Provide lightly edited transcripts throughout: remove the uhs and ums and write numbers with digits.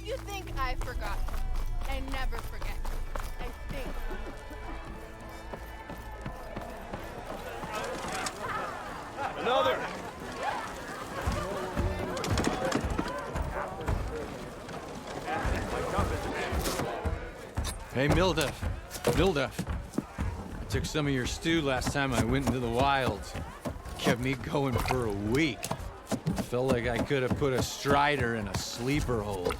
You think I've forgotten. I never forget. I think. Another! Hey, Mildef. Mildef. I took some of your stew last time I went into the wilds. Kept me going for a week. Felt like I could have put a strider in a sleeper hold.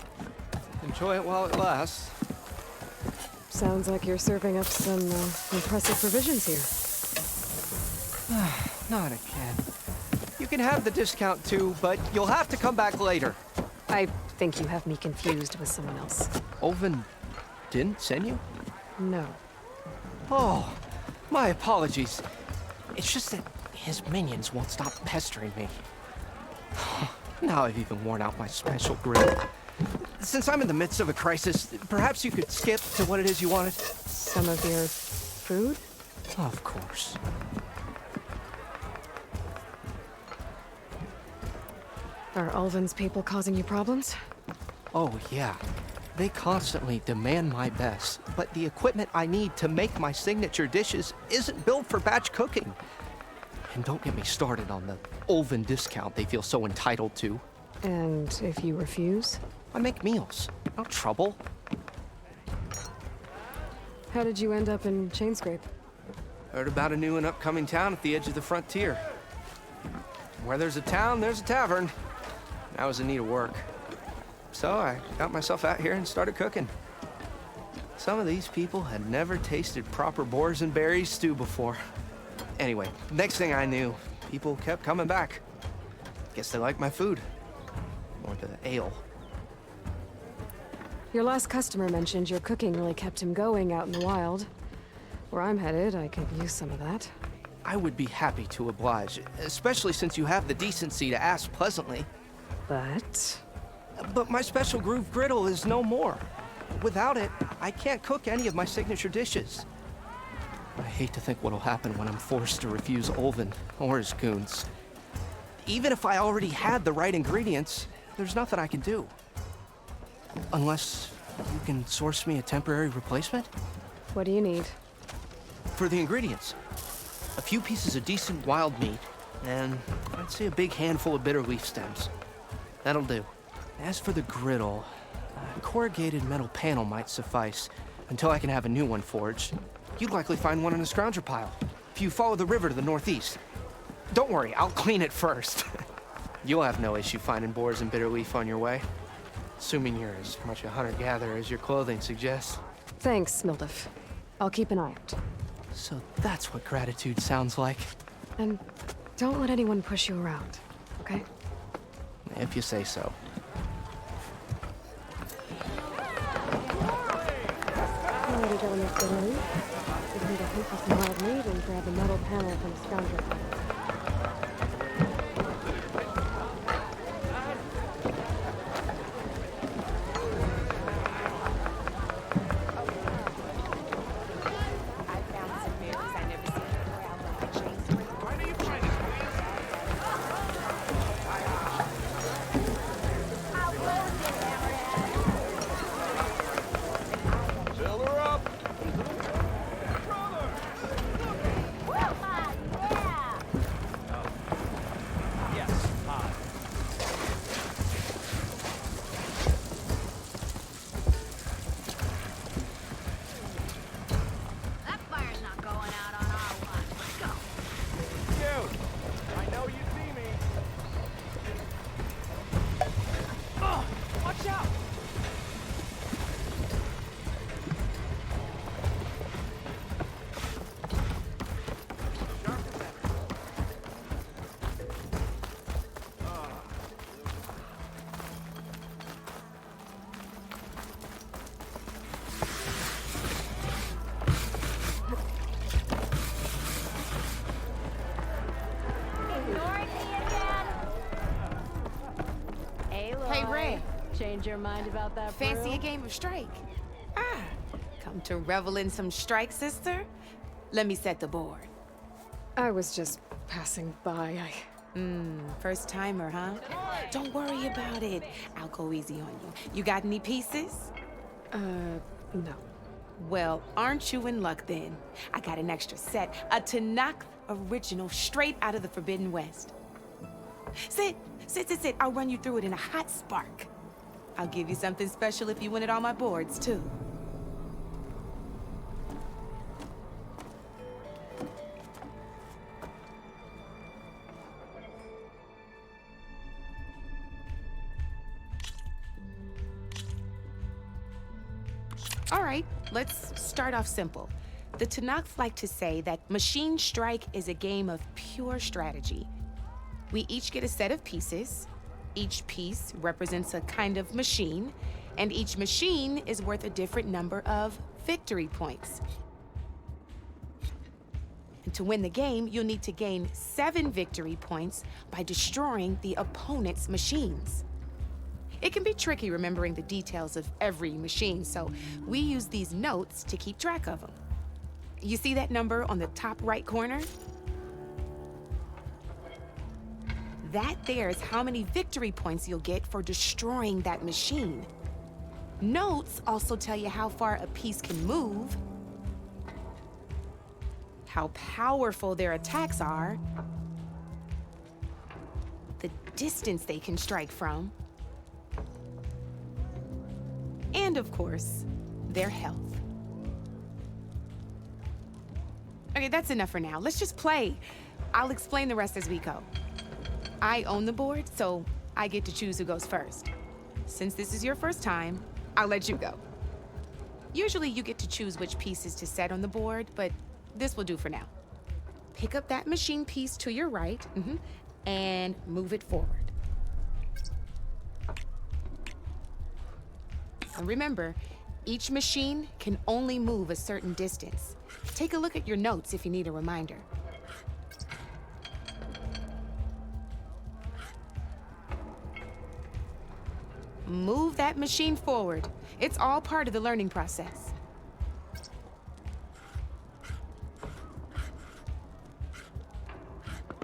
Enjoy it while it lasts. Sounds like you're serving up some impressive provisions here. Not again. You can have the discount too, but you'll have to come back later. I think you have me confused with someone else. Olvin didn't send you? No. Oh, my apologies. It's just that his minions won't stop pestering me. Now I've even worn out my special grill. Since I'm in the midst of a crisis, perhaps you could skip to what it is you wanted? Some of your food? Of course. Are Ulvin's people causing you problems? Oh, yeah. They constantly demand my best, but the equipment I need to make my signature dishes isn't built for batch cooking. And don't get me started on the Ulvin discount they feel so entitled to. And if you refuse? I make meals. No trouble. How did you end up in Chainscrape? Heard about a new and upcoming town at the edge of the frontier. Where there's a town, there's a tavern. I was in need of work. So I got myself out here and started cooking. Some of these people had never tasted proper boars and berries stew before. Anyway, next thing I knew, people kept coming back. Guess they liked my food. Or the ale. Your last customer mentioned your cooking really kept him going out in the wild. Where I'm headed, I could use some of that. I would be happy to oblige, especially since you have the decency to ask pleasantly. But my special groove griddle is no more. Without it, I can't cook any of my signature dishes. I hate to think what'll happen when I'm forced to refuse Olvin or his goons. Even if I already had the right ingredients, there's nothing I can do. Unless you can source me a temporary replacement? What do you need? For the ingredients, a few pieces of decent wild meat, and I'd say a big handful of bitter leaf stems. That'll do. As for the griddle, a corrugated metal panel might suffice until I can have a new one forged. You'd likely find one in a scrounger pile if you follow the river to the northeast. Don't worry, I'll clean it first. You'll have no issue finding boars and bitter leaf on your way. Assuming you're as much a hunter-gatherer as your clothing suggests. Thanks, Mildef. I'll keep an eye out. So that's what gratitude sounds like. And don't let anyone push you around, okay? If you say so. Already going up the road. Just need a hunk of some wild meat and grab a metal panel from a scoundrel. Change your mind about that Fancy a game of strike? Ah, come to revel in some strike, sister? Let me set the board. I was just passing by. First timer, huh? Don't worry about it. I'll go easy on you. You got any pieces? No. Well, aren't you in luck then? I got an extra set, a Tanakh original straight out of the Forbidden West. Sit. I'll run you through it in a hot spark. I'll give you something special if you win it on my boards, too. All right, let's start off simple. The Tanakh like to say that Machine Strike is a game of pure strategy. We each get a set of pieces. Each piece represents a kind of machine, and each machine is worth a different number of victory points. And to win the game, you'll need to gain 7 victory points by destroying the opponent's machines. It can be tricky remembering the details of every machine, so we use these notes to keep track of them. You see that number on the top right corner? That there is how many victory points you'll get for destroying that machine. Notes also tell you how far a piece can move, how powerful their attacks are, the distance they can strike from, and of course, their health. Okay, that's enough for now. Let's just play. I'll explain the rest as we go. I own the board, so I get to choose who goes first. Since this is your first time, I'll let you go. Usually you get to choose which pieces to set on the board, but this will do for now. Pick up that machine piece to your right, and move it forward. And remember, each machine can only move a certain distance. Take a look at your notes if you need a reminder. Move that machine forward. It's all part of the learning process.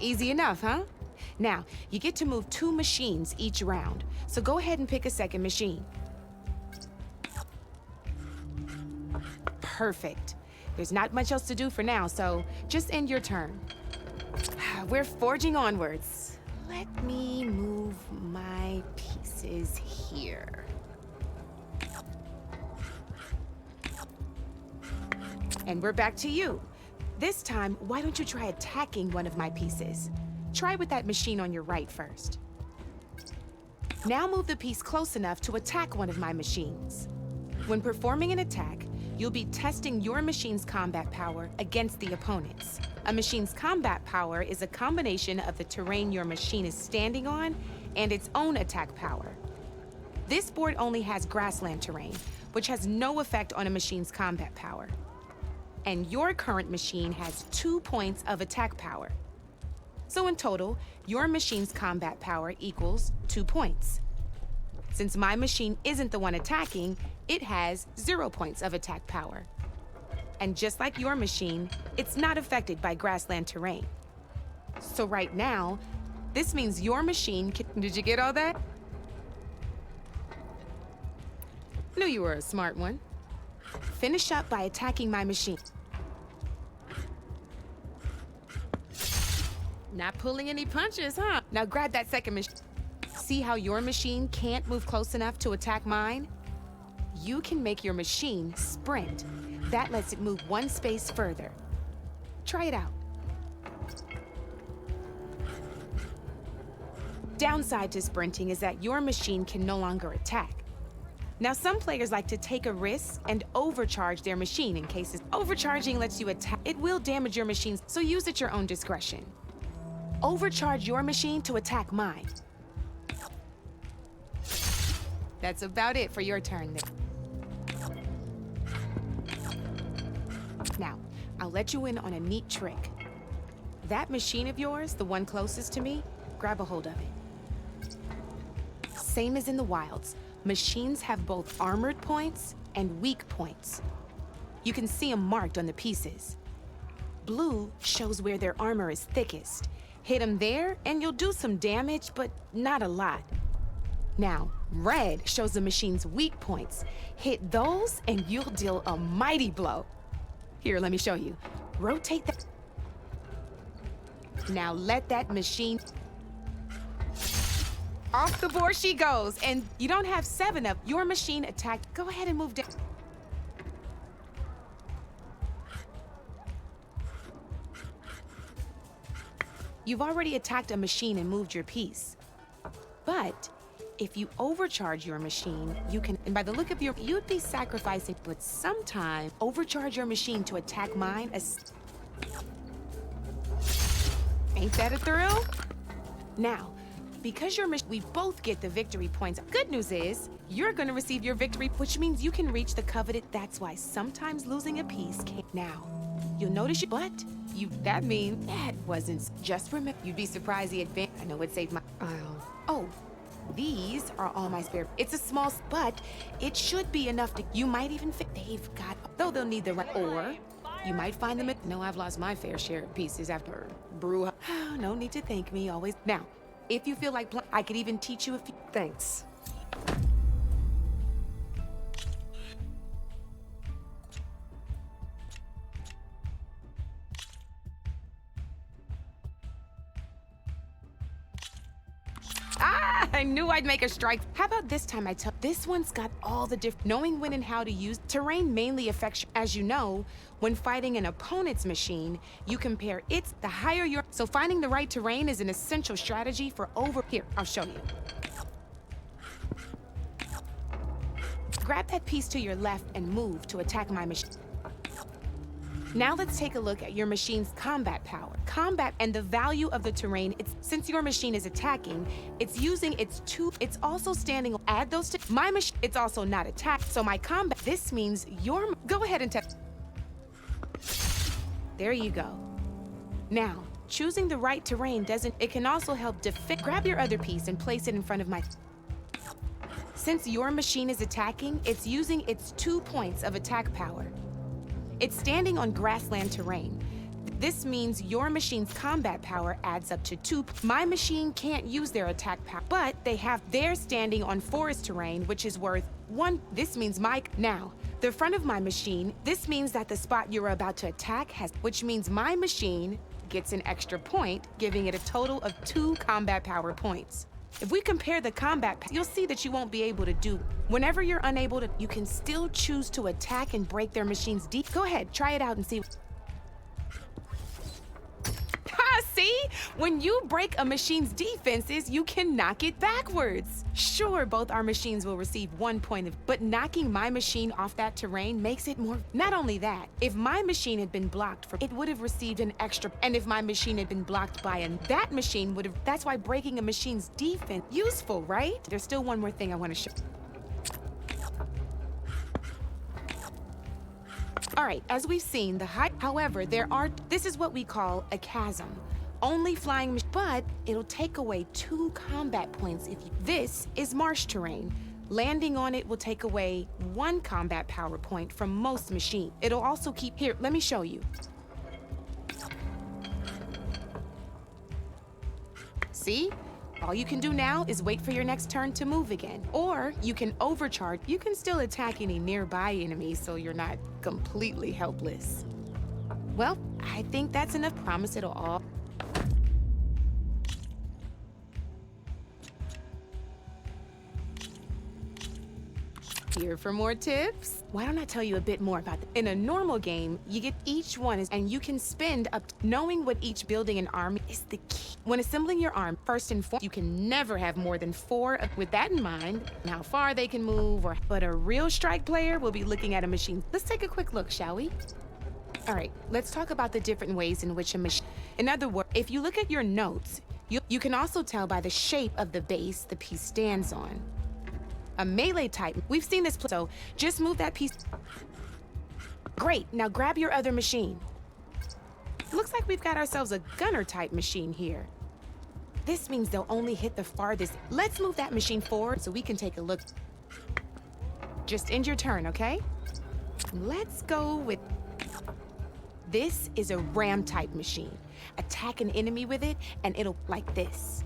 Easy enough, huh? Now, you get to move 2 machines each round, so go ahead and pick a second machine. Perfect. There's not much else to do for now, so just end your turn. We're forging onwards. Let me move my pieces here. And we're back to you. This time, why don't you try attacking one of my pieces? Try with that machine on your right first. Now move the piece close enough to attack one of my machines. When performing an attack, you'll be testing your machine's combat power against the opponent's. A machine's combat power is a combination of the terrain your machine is standing on and its own attack power. This board only has grassland terrain, which has no effect on a machine's combat power. And your current machine has 2 points of attack power. So in total, your machine's combat power equals 2 points. Since my machine isn't the one attacking, it has 0 points of attack power. And just like your machine, it's not affected by grassland terrain. So right now, this means your machine can... Did you get all that? Knew you were a smart one. Finish up by attacking my machine. Not pulling any punches, huh? Now grab that second machine. See how your machine can't move close enough to attack mine? You can make your machine sprint. That lets it move 1 space further. Try it out. Downside to sprinting is that your machine can no longer attack. Now, some players like to take a risk and overcharge their machine in cases. Overcharging lets you attack. It will damage your machine, so use at your own discretion. Overcharge your machine to attack mine. That's about it for your turn there. Now, I'll let you in on a neat trick. That machine of yours, the one closest to me, grab a hold of it. Same as in the wilds, machines have both armored points and weak points. You can see them marked on the pieces. Blue shows where their armor is thickest. Hit them there, and you'll do some damage, but not a lot. Now, red shows the machine's weak points. Hit those, and you'll deal a mighty blow. Here, let me show you. Rotate that. Now let that machine... Off the board she goes, and you don't have 7 of your machine attacked. Go ahead and move down. You've already attacked a machine and moved your piece. But if you overcharge your machine, you can, and by the look of you'd be sacrificing, but sometime overcharge your machine to attack mine as... Ain't that a thrill? Now, because we both get the victory points. Good news is, you're gonna receive your victory, which means you can reach the coveted. That's why sometimes losing a piece can't. Now, you'll notice that means that wasn't just remember. You'd be surprised the advance. I know it saved my. Oh, these are all my spare. It's a small, but it should be enough to. You might even fit. They've got, though they'll need the right. Or you might find them at. No, I've lost my fair share of pieces after brew. No need to thank me. Always. Now, if you feel like I could even teach you a few. Thanks. I knew I'd make a strike. How about this time I tell? This one's got all the knowing when and how to use. Terrain mainly affects, as you know, when fighting an opponent's machine, you compare its, the higher your, so finding the right terrain is an essential strategy for here, I'll show you. Grab that piece to your left and move to attack my machine. Now let's take a look at your machine's combat power. Combat and the value of the terrain. Since your machine is attacking, it's using its it's also standing. Add those to my machine. It's also not attacked. So my combat. This means go ahead and tap. There you go. Now, choosing the right terrain it can also help defend. Grab your other piece and place it in front of my. Since your machine is attacking, it's using its 2 points of attack power. It's standing on grassland terrain. This means your machine's combat power adds up to 2. My machine can't use their attack power, but they're standing on forest terrain, which is worth 1. This means now, the front of my machine, this means that the spot you're about to attack which means my machine gets an extra point, giving it a total of 2 combat power points. If we compare the combat, you'll see that you won't be able to do. Whenever you're unable to, you can still choose to attack and break their machines deep. Go ahead, try it out and see. See? When you break a machine's defenses, you can knock it backwards. Sure, both our machines will receive 1 point but knocking my machine off that terrain makes it more. Not only that, if my machine had been blocked it would have received an extra, and if my machine had been blocked by that machine would have, that's why breaking a machine's defense, useful, right? There's still one more thing I want to show. All right, as we've seen, however, this is what we call a chasm. Only flying, but it'll take away 2 combat points if you. This is marsh terrain. Landing on it will take away 1 combat power point from most machines. It'll also keep, here, let me show you. See? All you can do now is wait for your next turn to move again. Or you can overcharge. You can still attack any nearby enemies so you're not completely helpless. Well, I think that's enough. Promise it'll all. Here for more tips? Why don't I tell you a bit more about In a normal game, you get each one and you can spend up to knowing what each building and army is the key. When assembling your arm, first and foremost, you can never have more than 4 with that in mind, and how far they can move but a real strike player will be looking at a machine. Let's take a quick look, shall we? All right, let's talk about the different ways in which a machine. In other words, if you look at your notes, you can also tell by the shape of the base the piece stands on. A melee type, we've seen this, so just move that piece. Great, now grab your other machine. Looks like we've got ourselves a gunner type machine here. This means they'll only hit the farthest. Let's move that machine forward so we can take a look. Just end your turn, okay? Let's go with This is a ram-type machine. Attack an enemy with it, and it'll like this.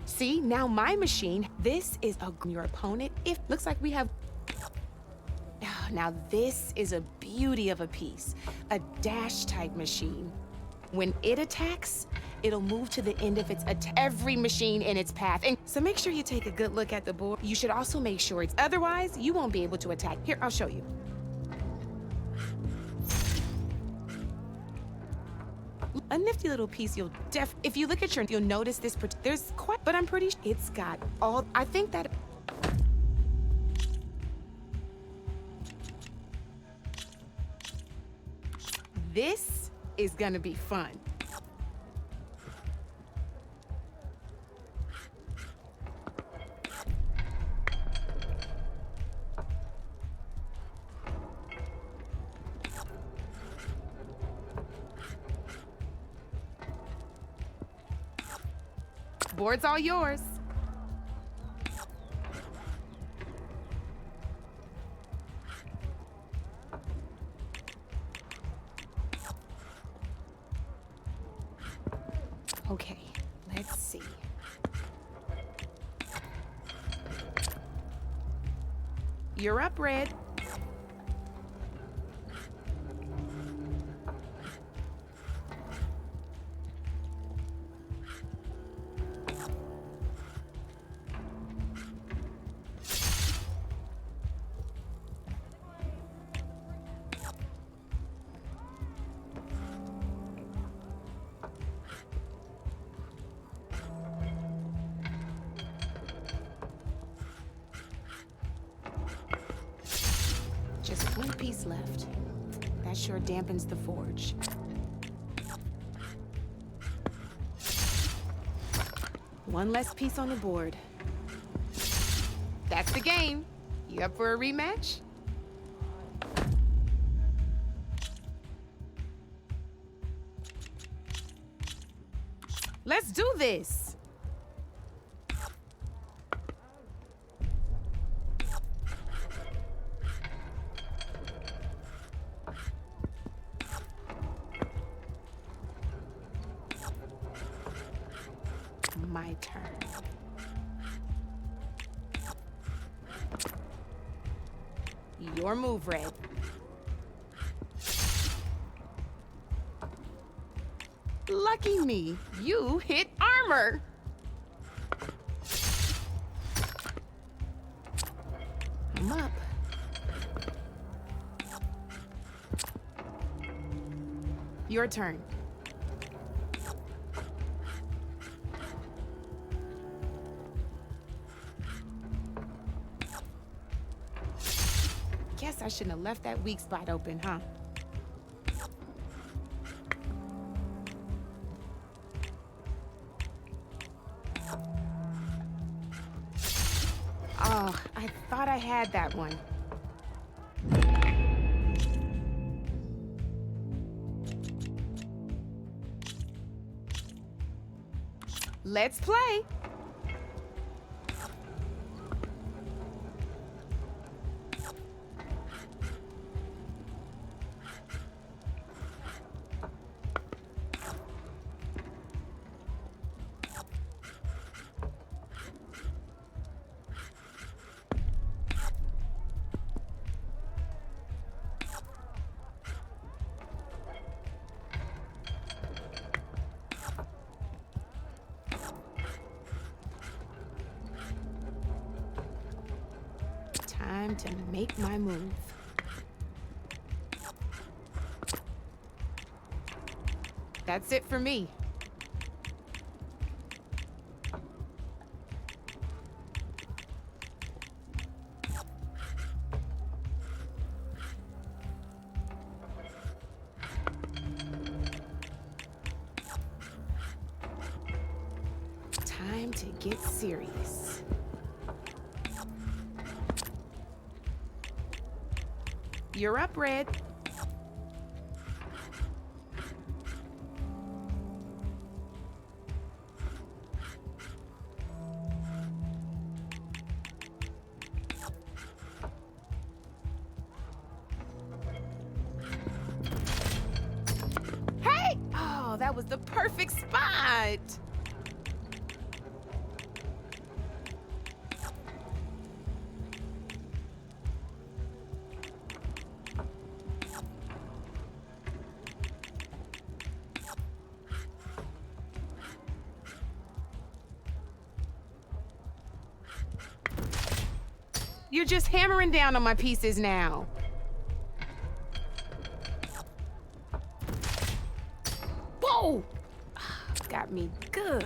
See, now my machine, this is your opponent. If looks like we have. Now this is a beauty of a piece, a dash-type machine. When it attacks, it'll move to the end of its every machine in its path. And so make sure you take a good look at the board. You should also make sure it's otherwise you won't be able to attack. Here, I'll show you. A nifty little piece if you look at you'll notice this, there's quite, but I'm pretty sure it's got all, I think that. This is gonna be fun. Board's all yours. Okay, let's see. You're up, Red. Just one piece left. That sure dampens the forge. One less piece on the board. That's the game. You up for a rematch? Let's do this. My turn. Your move, Red. Lucky me, you hit armor. I'm up. Your turn. Guess I shouldn't have left that weak spot open, huh? Oh, I thought I had that one. Let's play. Time to make my move. That's it for me. Time to get serious. You're up, Red. that was the perfect spot. You're just hammering down on my pieces now. Whoa! Got me good.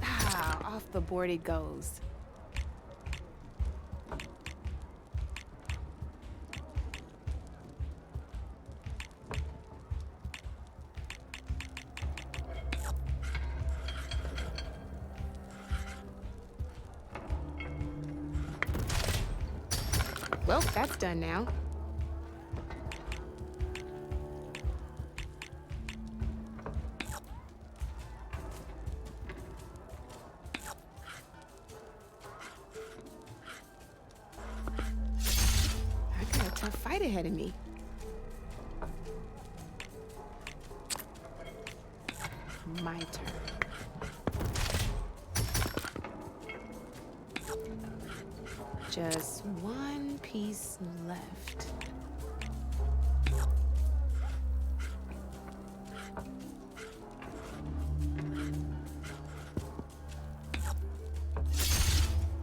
Off the board it goes. Well, that's done now. I got a tough fight ahead of me. My turn. Just one piece left.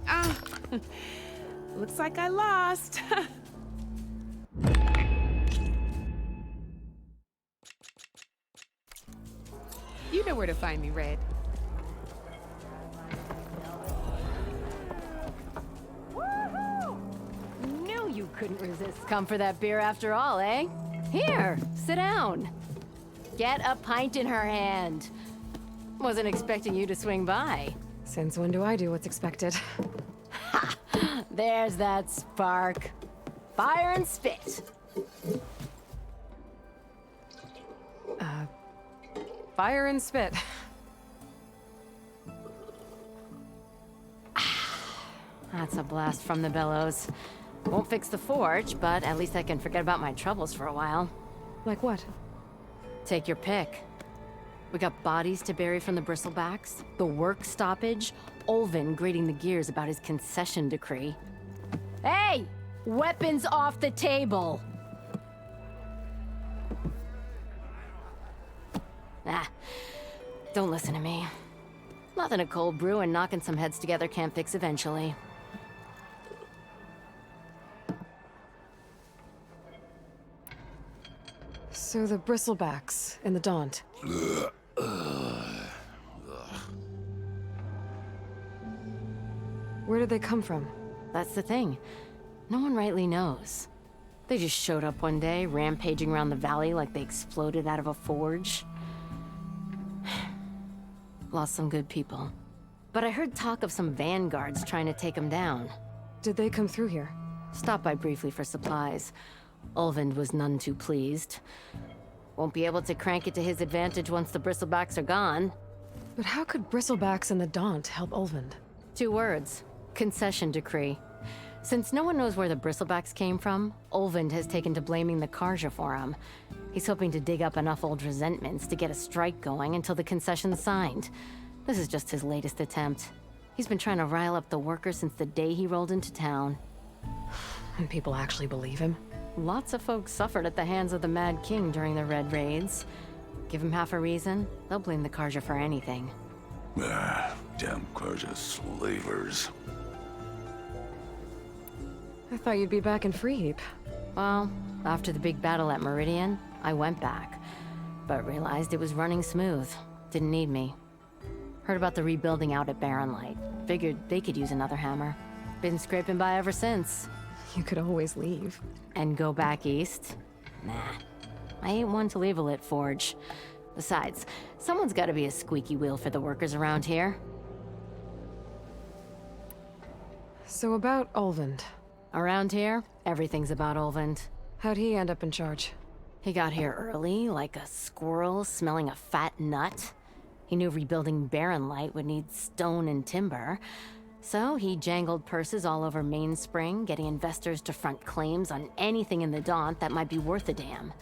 Ah, looks like I lost. You know where to find me, Red. You couldn't resist. Come for that beer after all, eh? Here, sit down. Get a pint in her hand. Wasn't expecting you to swing by. Since when do I do what's expected? There's that spark. Fire and spit. Fire and spit. That's a blast from the bellows. Won't fix the forge, but at least I can forget about my troubles for a while. Like what? Take your pick. We got bodies to bury from the bristlebacks, the work stoppage, Olvin grating the gears about his concession decree. Hey! Weapons off the table! Don't listen to me. Nothing a cold brew and knocking some heads together can't fix eventually. So the bristlebacks and the Daunt. Where did they come from? That's the thing. No one rightly knows. They just showed up one day, rampaging around the valley like they exploded out of a forge. Lost some good people. But I heard talk of some vanguards trying to take them down. Did they come through here? Stopped by briefly for supplies. Ulvund was none too pleased. Won't be able to crank it to his advantage once the bristlebacks are gone. But how could bristlebacks and the Daunt help Ulvund? 2 words. Concession decree. Since no one knows where the bristlebacks came from, Ulvund has taken to blaming the Karja for them. He's hoping to dig up enough old resentments to get a strike going until the concession's signed. This is just his latest attempt. He's been trying to rile up the workers since the day he rolled into town. And people actually believe him? Lots of folks suffered at the hands of the Mad King during the Red Raids. Give him half a reason, they'll blame the Karja for anything. Damn Karja slavers. I thought you'd be back in Freeheap. Well, after the big battle at Meridian, I went back. But realized it was running smooth. Didn't need me. Heard about the rebuilding out at Barren Light. Figured they could use another hammer. Been scraping by ever since. You could always leave. And go back east? Nah. I ain't one to leave a lit forge. Besides, someone's gotta be a squeaky wheel for the workers around here. So about Ulvund. Around here, everything's about Ulvund. How'd he end up in charge? He got here early, like a squirrel smelling a fat nut. He knew rebuilding Barren Light would need stone and timber. So he jangled purses all over Mainspring, getting investors to front claims on anything in the Daunt that might be worth a damn.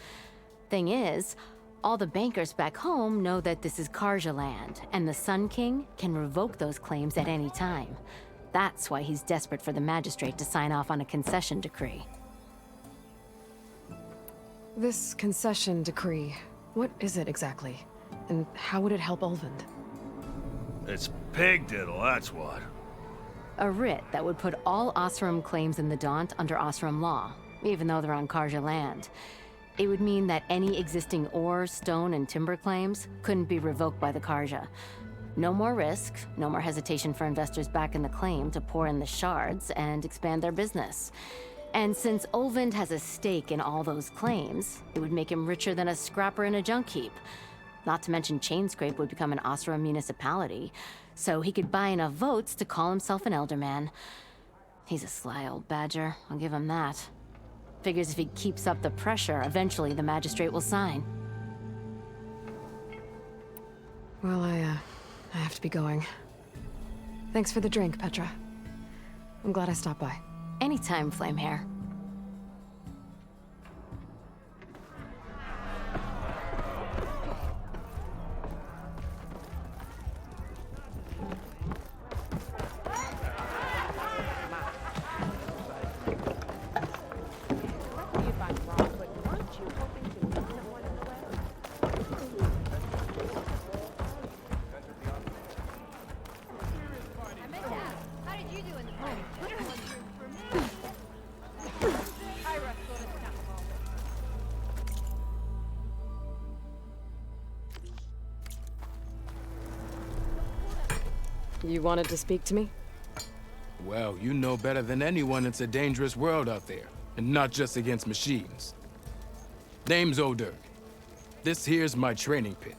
Thing is, all the bankers back home know that this is Karja land, and the Sun King can revoke those claims at any time. That's why he's desperate for the magistrate to sign off on a concession decree. This concession decree, what is it exactly? And how would it help Ulvund? It's pig diddle, that's what. A writ that would put all Osram claims in the Daunt under Osram law, even though they're on Karja land. It would mean that any existing ore, stone, and timber claims couldn't be revoked by the Karja. No more risk, no more hesitation for investors back in the claim to pour in the shards and expand their business. And since Ulvund has a stake in all those claims, it would make him richer than a scrapper in a junk heap. Not to mention Chainscrape would become an Osram municipality, so he could buy enough votes to call himself an Elderman. He's a sly old badger, I'll give him that. Figures if he keeps up the pressure, eventually the magistrate will sign. Well, I have to be going. Thanks for the drink, Petra. I'm glad I stopped by. Anytime, Flamehair. You wanted to speak to me? Well, you know better than anyone it's a dangerous world out there, and not just against machines. Name's O'Dirk. This here's my training pit.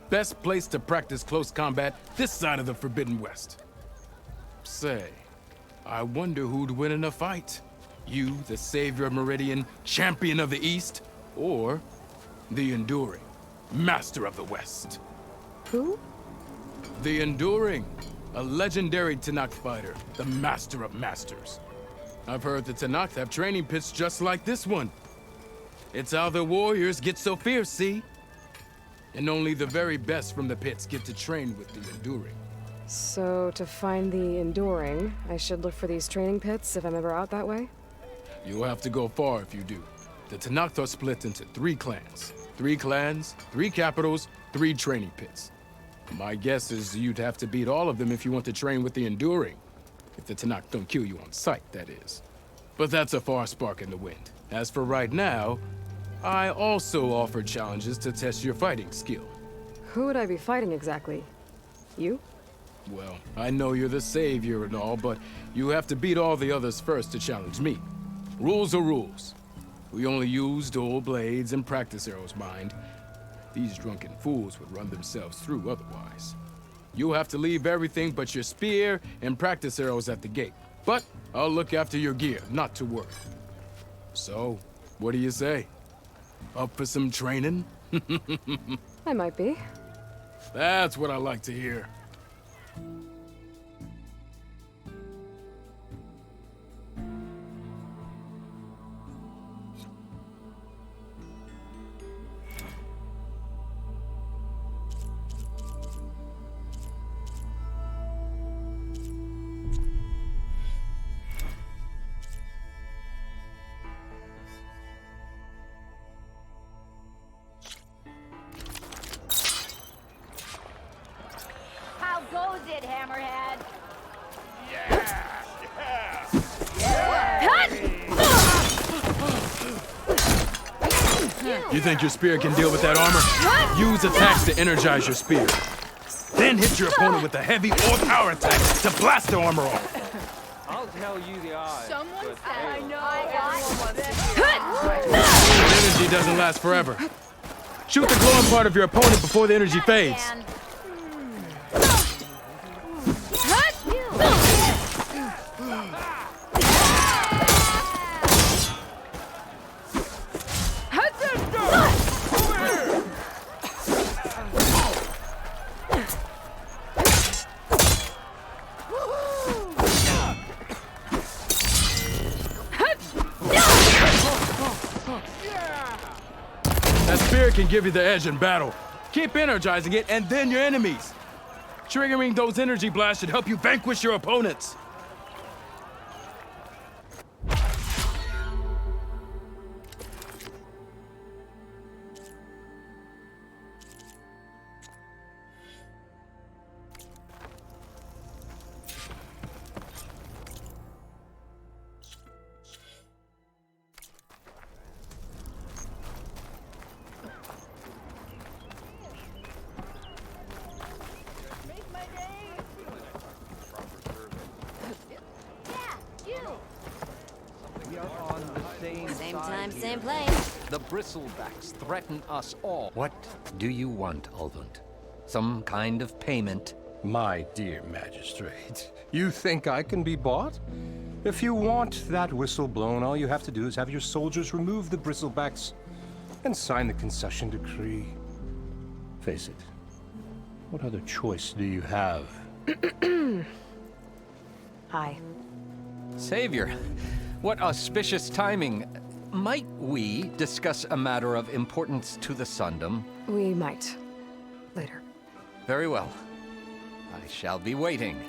Best place to practice close combat this side of the Forbidden West. Say, I wonder who'd win in a fight. You, the savior of Meridian, champion of the East, or the Enduring, master of the West. Who? The Enduring, a legendary Tenakth fighter, the master of masters. I've heard the Tenakth have training pits just like this one. It's how the warriors get so fierce, see? And only the very best from the pits get to train with the Enduring. So, to find the Enduring, I should look for these training pits if I'm ever out that way? You'll have to go far if you do. The Tenakth are split into 3 clans. 3 clans, 3 capitals, 3 training pits. My guess is you'd have to beat all of them if you want to train with the Enduring. If the Tenakth don't kill you on sight, that is. But that's a far spark in the wind. As for right now, I also offer challenges to test your fighting skill. Who would I be fighting exactly? You? Well, I know you're the savior and all, but you have to beat all the others first to challenge me. Rules are rules. We only use dual blades and practice arrows, mind. These drunken fools would run themselves through otherwise. You'll have to leave everything but your spear and practice arrows at the gate. But I'll look after your gear, not to worry. So, what do you say? Up for some training? I might be. That's what I like to hear. How goes it, Hammerhead? You think your spear can deal with that armor? Use attacks to energize your spear. Then hit your opponent with a heavy or power attack to blast the armor off. I'll tell you the odds. Someone but said I hey, know. The energy doesn't last forever. Shoot the glowing part of your opponent before the energy fades. can give you the edge in battle. Keep energizing it, and then your enemies. Triggering those energy blasts should help you vanquish your opponents. Same time, same place. The Bristlebacks threaten us all. What do you want, Ulvund? Some kind of payment? My dear magistrate, you think I can be bought? If you want that whistle blown, all you have to do is have your soldiers remove the Bristlebacks and sign the concession decree. Face it, what other choice do you have? Hi. Savior, what auspicious timing. Might we discuss a matter of importance to the Sundom? We might. Later. Very well. I shall be waiting.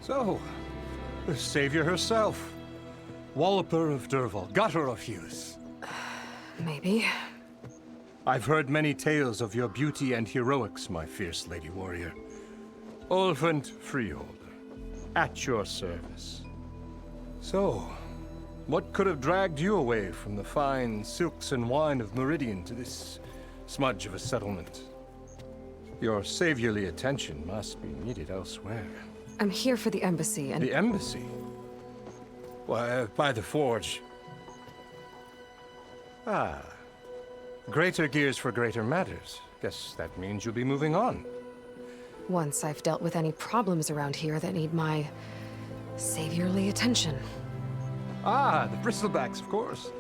So, the savior herself. Walloper of Derval, gutter of youth. Maybe. I've heard many tales of your beauty and heroics, my fierce lady warrior. Ulvund Freeholder, at your service. So, what could have dragged you away from the fine silks and wine of Meridian to this smudge of a settlement? Your saviorly attention must be needed elsewhere. I'm here for the embassy and... The embassy? Why, by the forge. Ah. Greater gears for greater matters. Guess that means you'll be moving on. Once I've dealt with any problems around here that need my saviorly attention. Ah, the Bristlebacks, of course.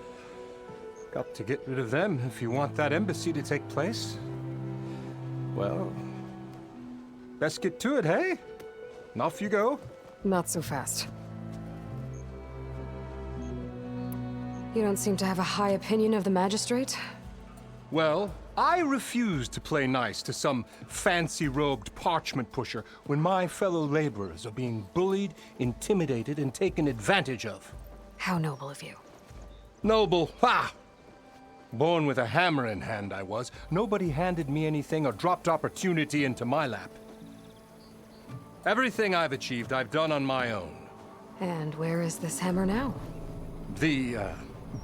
Got to get rid of them if you want that embassy to take place. Well, best get to it, hey? And off you go. Not so fast. You don't seem to have a high opinion of the magistrate? Well, I refuse to play nice to some fancy-robed parchment pusher when my fellow laborers are being bullied, intimidated, and taken advantage of. How noble of you. Noble, ha! Born with a hammer in hand, I was. Nobody handed me anything or dropped opportunity into my lap. Everything I've achieved, I've done on my own. And where is this hammer now? The,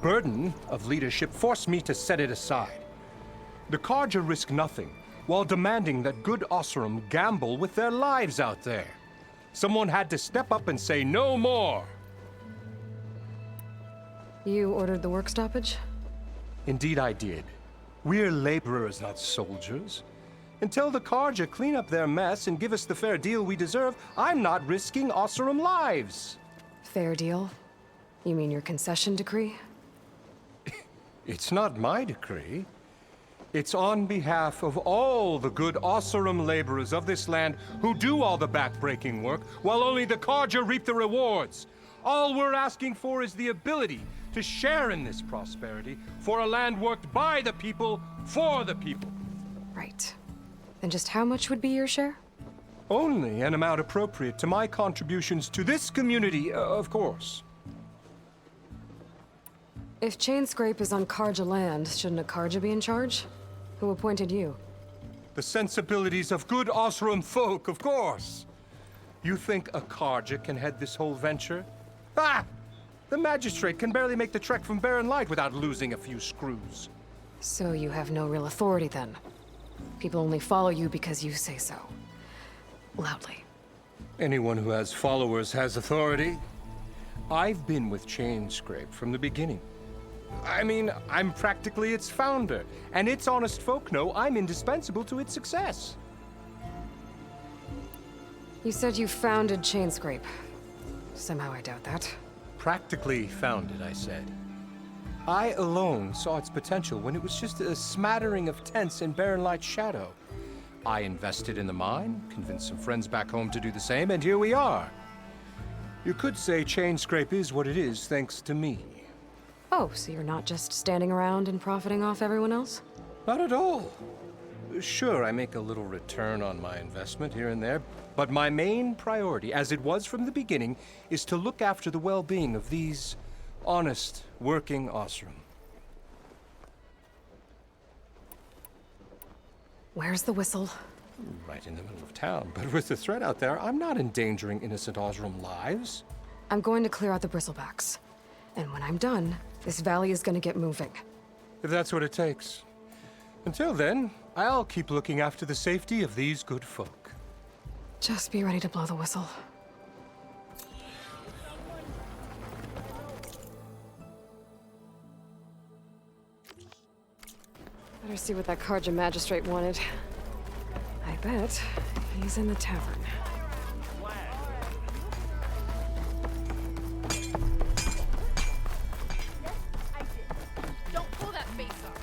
burden of leadership forced me to set it aside. The Carja risk nothing, while demanding that good Oseram gamble with their lives out there. Someone had to step up and say no more. You ordered the work stoppage? Indeed I did. We're laborers, not soldiers. Until the Carja clean up their mess and give us the fair deal we deserve, I'm not risking Oseram lives. Fair deal? You mean your concession decree? It's not my decree. It's on behalf of all the good Oseram laborers of this land who do all the backbreaking work, while only the Carja reap the rewards. All we're asking for is the ability to share in this prosperity for a land worked by the people, for the people. Right. Then just how much would be your share? Only an amount appropriate to my contributions to this community, of course. If Chainscrape is on Carja land, shouldn't a Carja be in charge? Who appointed you? The sensibilities of good Oseram folk, of course. You think a Carja can head this whole venture? Ah! The magistrate can barely make the trek from Barren Light without losing a few screws. So you have no real authority then? People only follow you because you say so. Loudly. Anyone who has followers has authority. I've been with Chainscrape from the beginning. I mean, I'm practically its founder, and its honest folk know I'm indispensable to its success. You said you founded Chainscrape. Somehow I doubt that. Practically founded, I said. I alone saw its potential when it was just a smattering of tents in Barren Light's shadow. I invested in the mine, convinced some friends back home to do the same, and here we are. You could say Chainscrape is what it is thanks to me. Oh, so you're not just standing around and profiting off everyone else? Not at all. Sure, I make a little return on my investment here and there, but my main priority, as it was from the beginning, is to look after the well-being of these honest, working Osram. Where's the whistle? Right in the middle of town, but with the threat out there, I'm not endangering innocent Osram lives. I'm going to clear out the bristlebacks. And when I'm done, this valley is gonna get moving. If that's what it takes. Until then, I'll keep looking after the safety of these good folk. Just be ready to blow the whistle. Better see what that Carja magistrate wanted. I bet he's in the tavern. Don't pull that face off.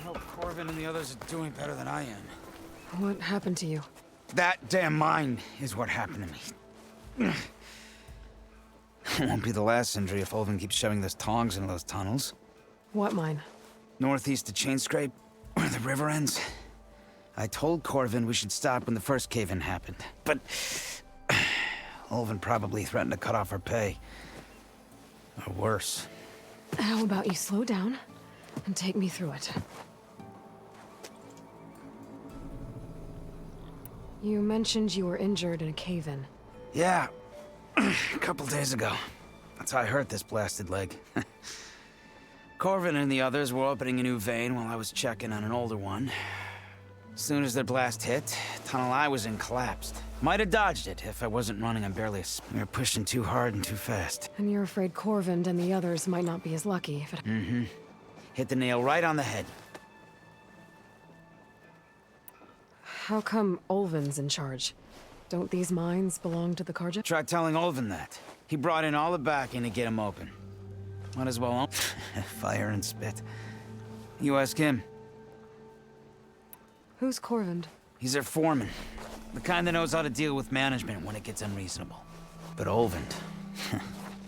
I hope Corvin and the others are doing better than I am. What happened to you? That damn mine is what happened to me. It won't be the last injury if Olvin keeps shoving those tongs into those tunnels. What mine? Northeast of Chainscrape, where the river ends. I told Corvin we should stop when the first cave-in happened, but Olvin probably threatened to cut off our pay. Or worse. How about you slow down and take me through it? You mentioned you were injured in a cave-in. Yeah, a couple days ago. That's how I hurt this blasted leg. Corvin and the others were opening a new vein while I was checking on an older one. As soon as their blast hit, tunnel I was in collapsed. Might have dodged it if I wasn't running on barely a We were pushing too hard and too fast. And you're afraid Corvind and the others might not be as lucky if it... Mm-hmm. Hit the nail right on the head. How come Olvin's in charge? Don't these mines belong to the Carja? Try telling Olvin that. He brought in all the backing to get him open. Might as well fire and spit. You ask him. Who's Corvind? He's their foreman. The kind that knows how to deal with management when it gets unreasonable. But Olvind...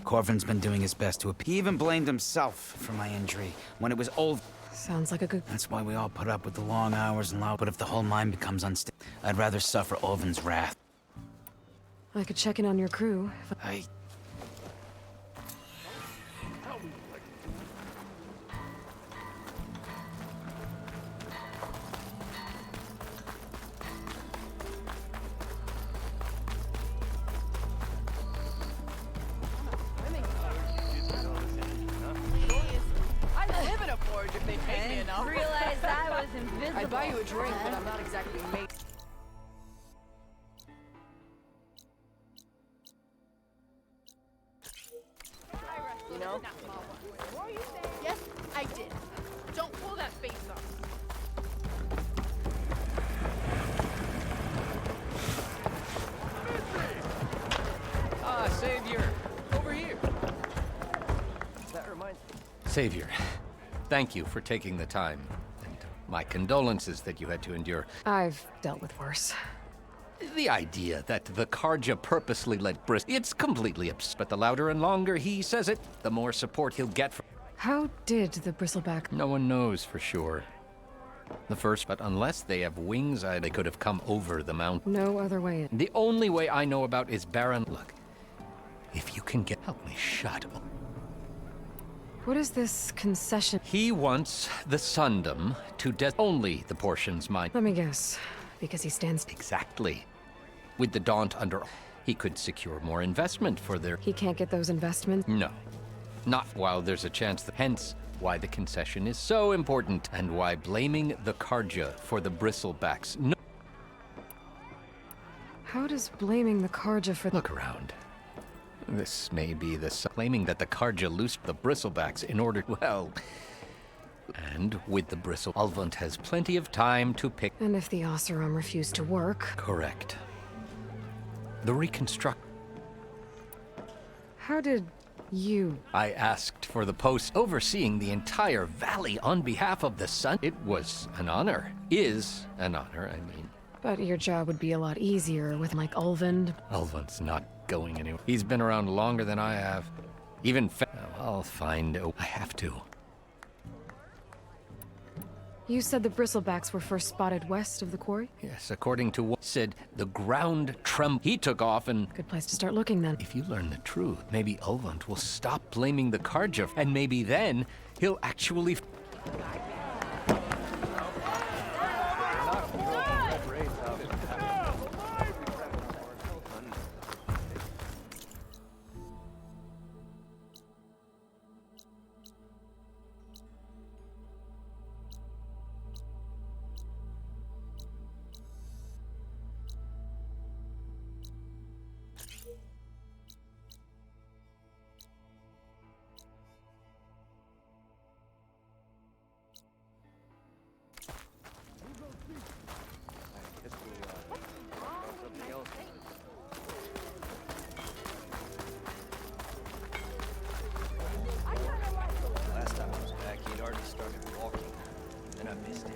Corvin's been doing his best to appease. He even blamed himself for my injury when it was Olvin. Sounds like a good... That's why we all put up with the long hours and loud. But if the whole mine becomes unstable, I'd rather suffer Olvin's wrath. I could check in on your crew. Realized I was invisible. I'd buy you a drink, but I'm not exactly made. You know? Yes, I did. Don't pull that face off. Ah, Savior! Over here! That reminds me. Savior, thank you for taking the time. And my condolences that you had to endure. I've dealt with worse. The idea that the Carja purposely let it's completely absurd. But the louder and longer he says it, the more support he'll get from... How did the bristleback... No one knows for sure. The first, but unless they have wings, they could have come over the mountain. No other way in. The only way I know about is Baron... Look, if you can help me shut up. What is this concession? He wants the Sundom to only the portions mine. Let me guess. Because he stands... Exactly. With the Daunt under... He could secure more investment for their... He can't get those investments? No. Not while there's a chance that... Hence, why the concession is so important, and why blaming the Carja for the bristlebacks... No. How does blaming the Carja for... Look around. This may be the... Claiming that the Carja loosed the bristlebacks in order... Well... And with the bristle, Ulvund has plenty of time to pick... And if the Oseram refused to work... Correct. The reconstruct... How did you... I asked for the post overseeing the entire valley on behalf of the Sun. It was an honor. Is an honor, I mean. But your job would be a lot easier with like Ulvund. Ulvund's not going anywhere. He's been around longer than I have. Even I'll find... I have to. You said the Bristlebacks were first spotted west of the quarry? Yes, according to what said, the ground trembled. He took off and... Good place to start looking then. If you learn the truth, maybe Ulvund will stop blaming the Carja, and maybe then he'll actually... Last time I was back, he'd already started walking, and I missed him.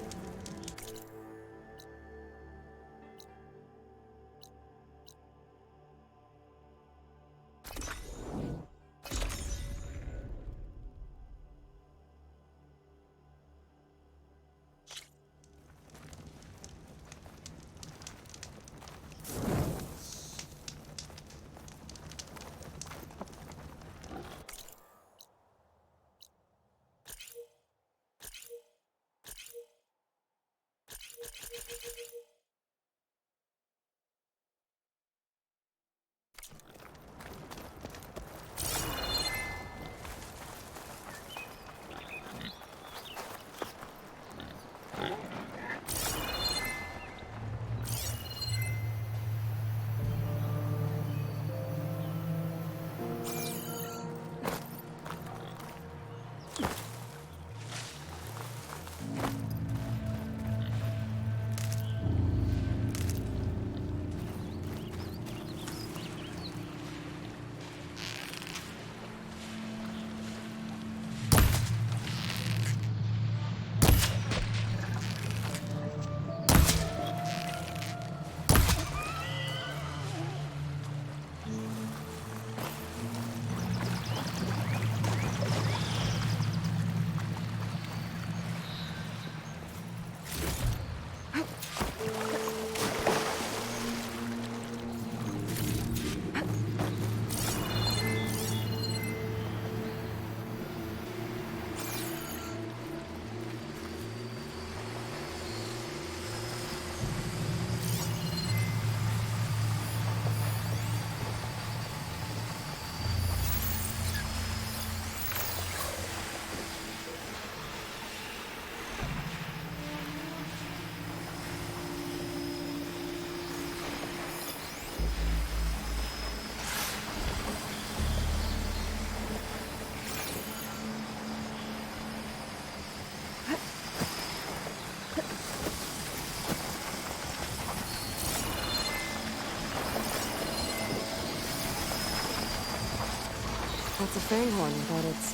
That's a fanghorn, but it's...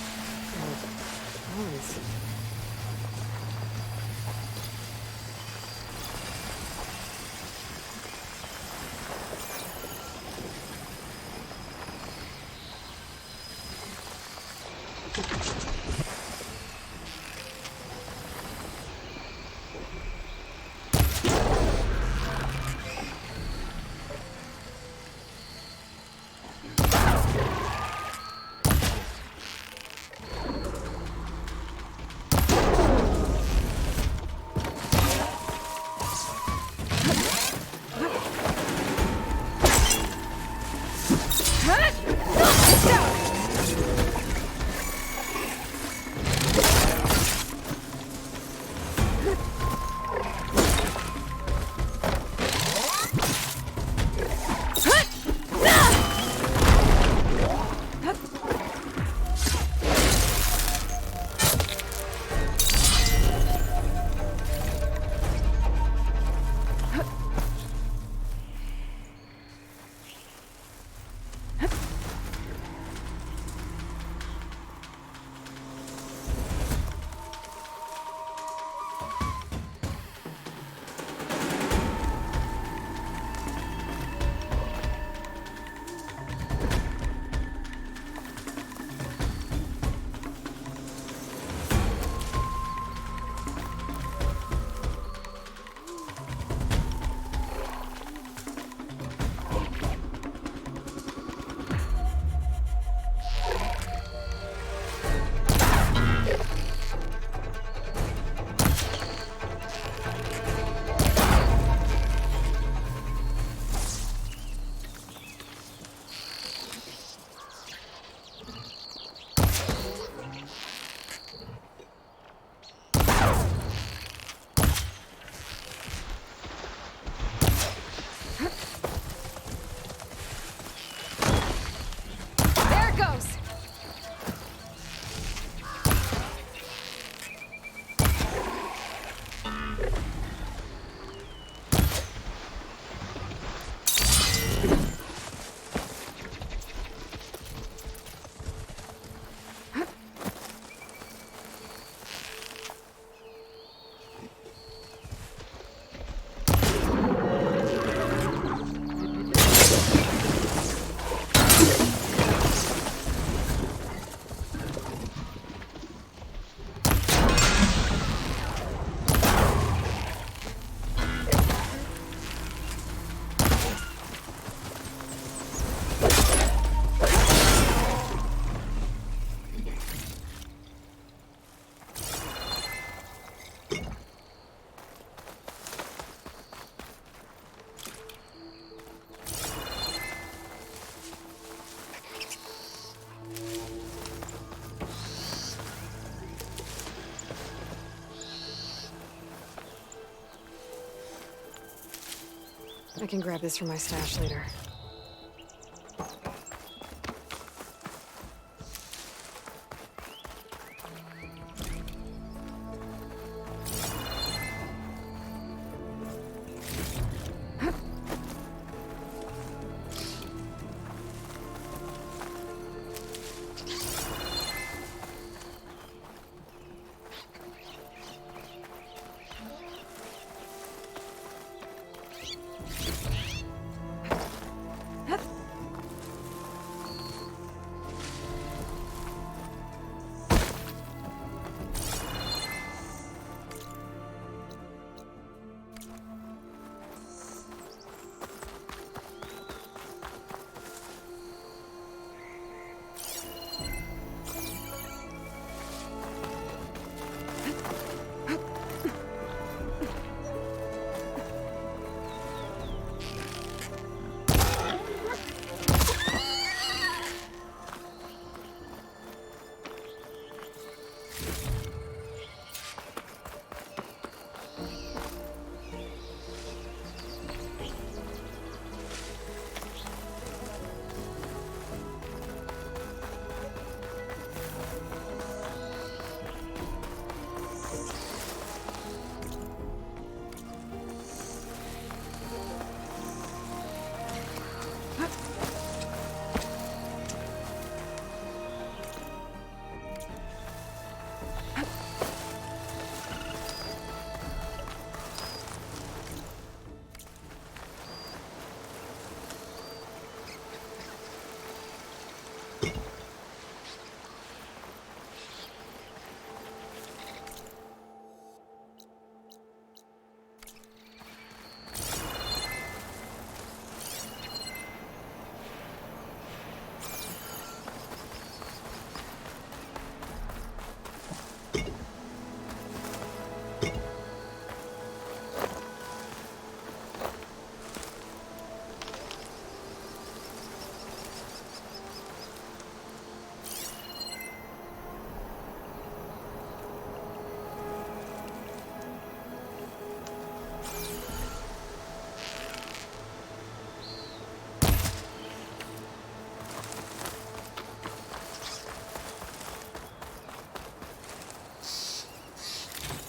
horns. I can grab this from my stash later.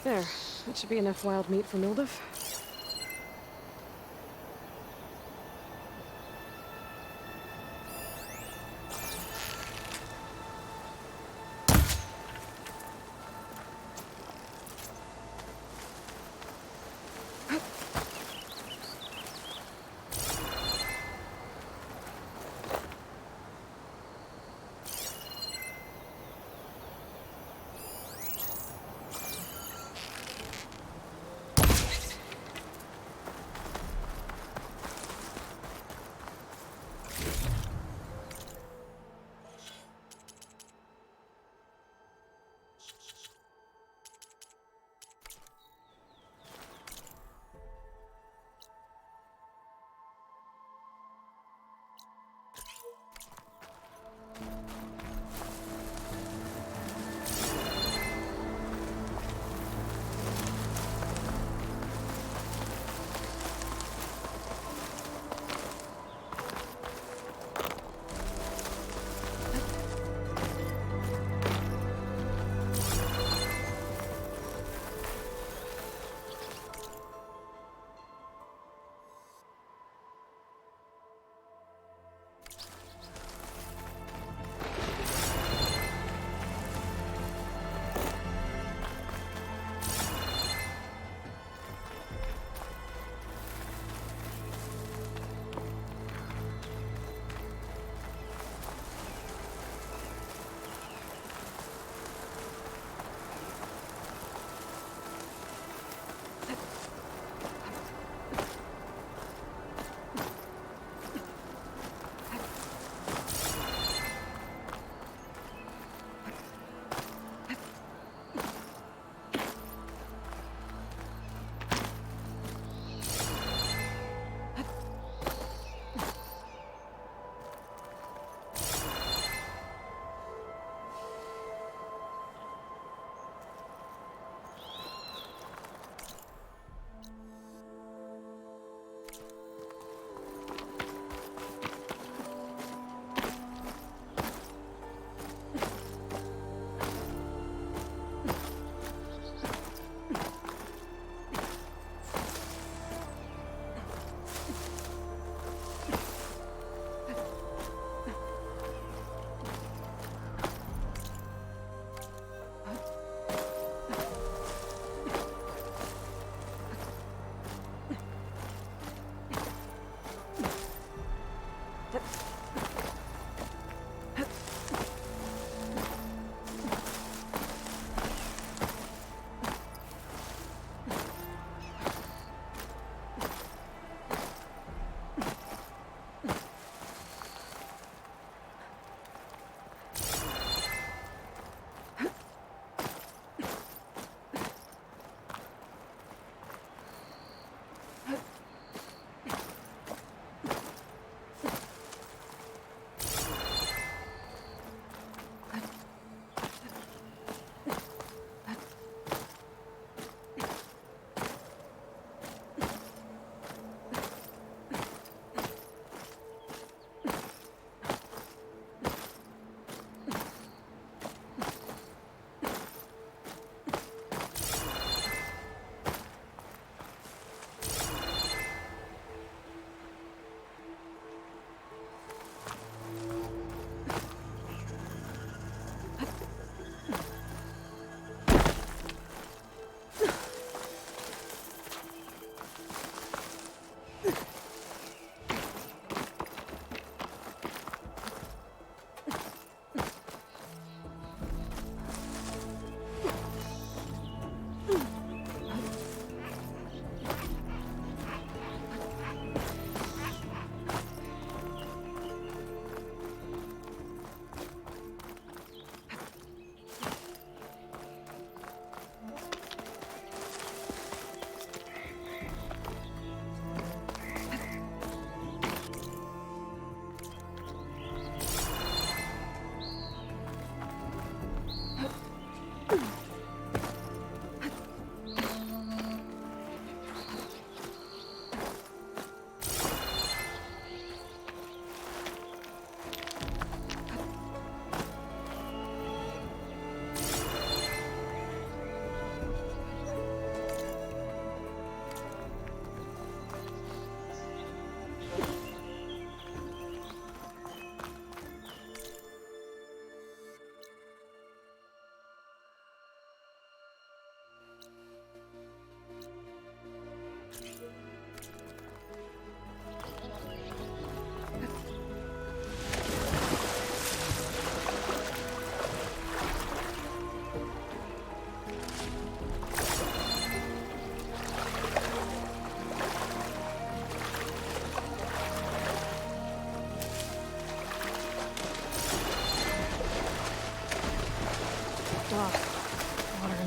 There. That should be enough wild meat for Milduf.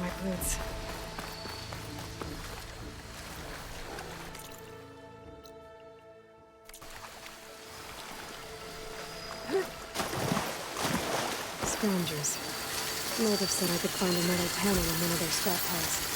my glutes. Scroungers. Motive said I could find a metal panel in one of their scrap piles.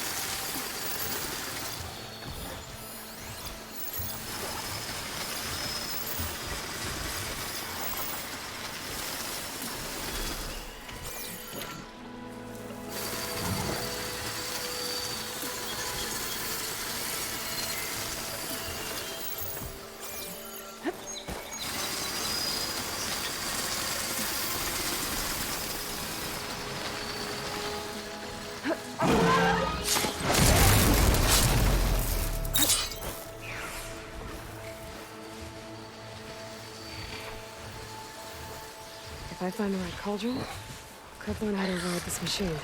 If I find the right cauldron, could learn how to ride this machine.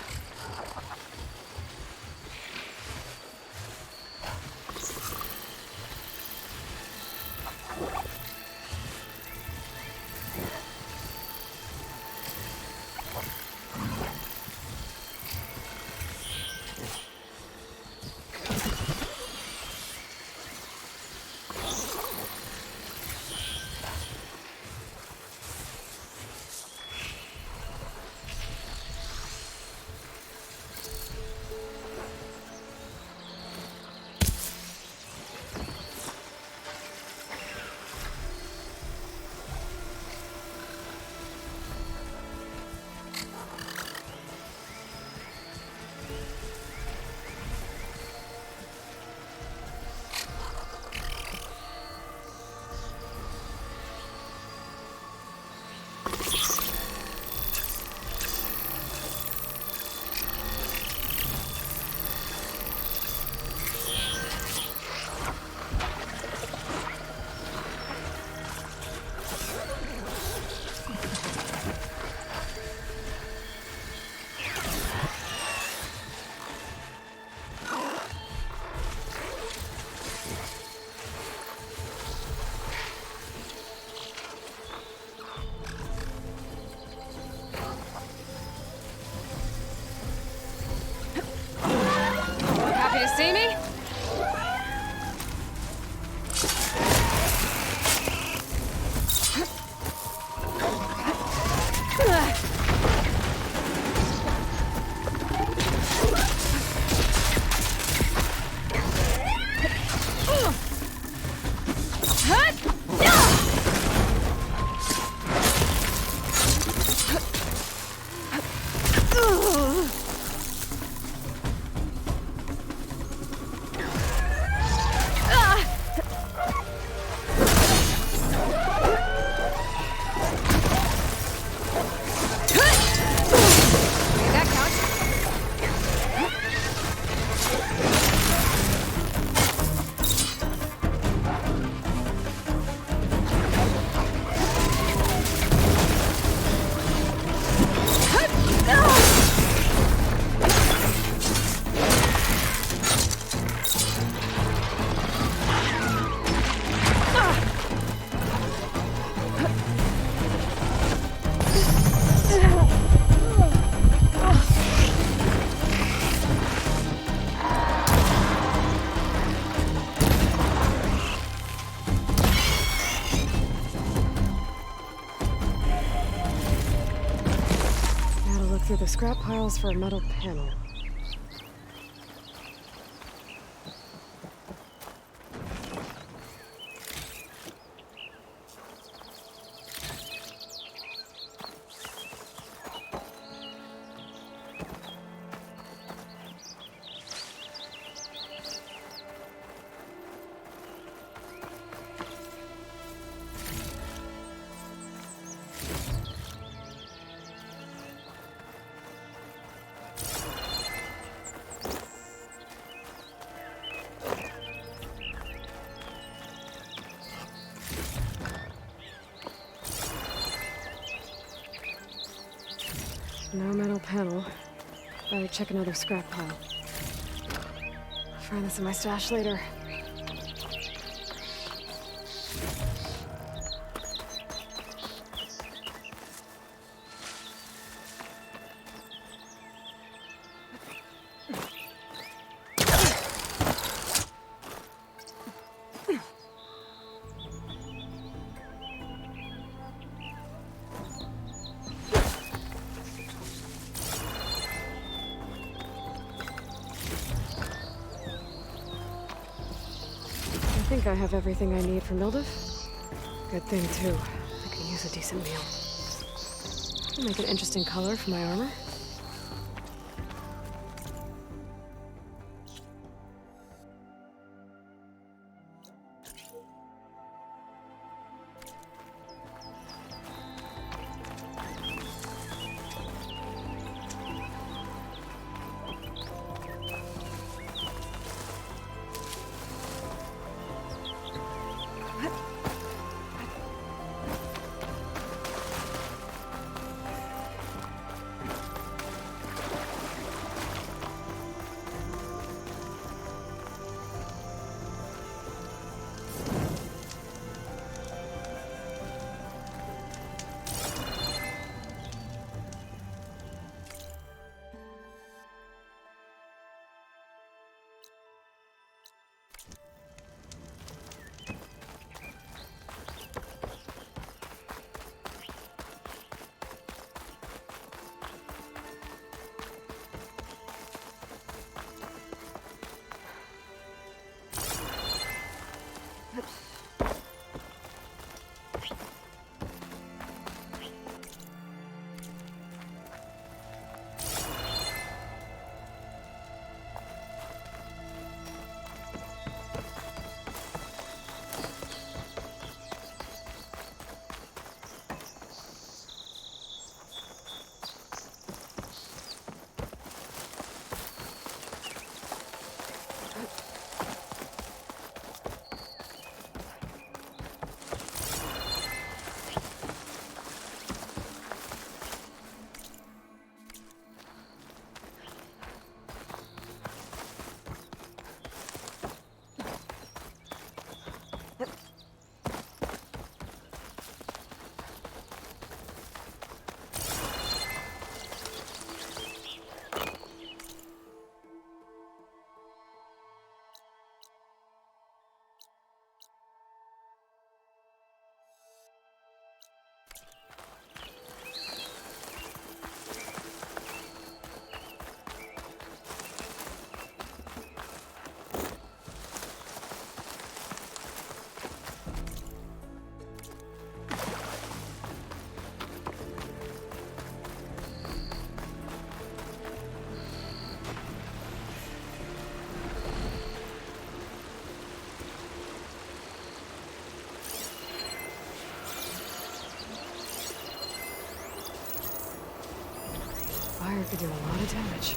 See me? Through the scrap piles for a metal panel. No metal panel. Better check another scrap pile. I'll find this in my stash later. think I have everything I need for Mildev. Good thing, too. I can use a decent meal. It'll make an interesting color for my armor. Fire could do a lot of damage.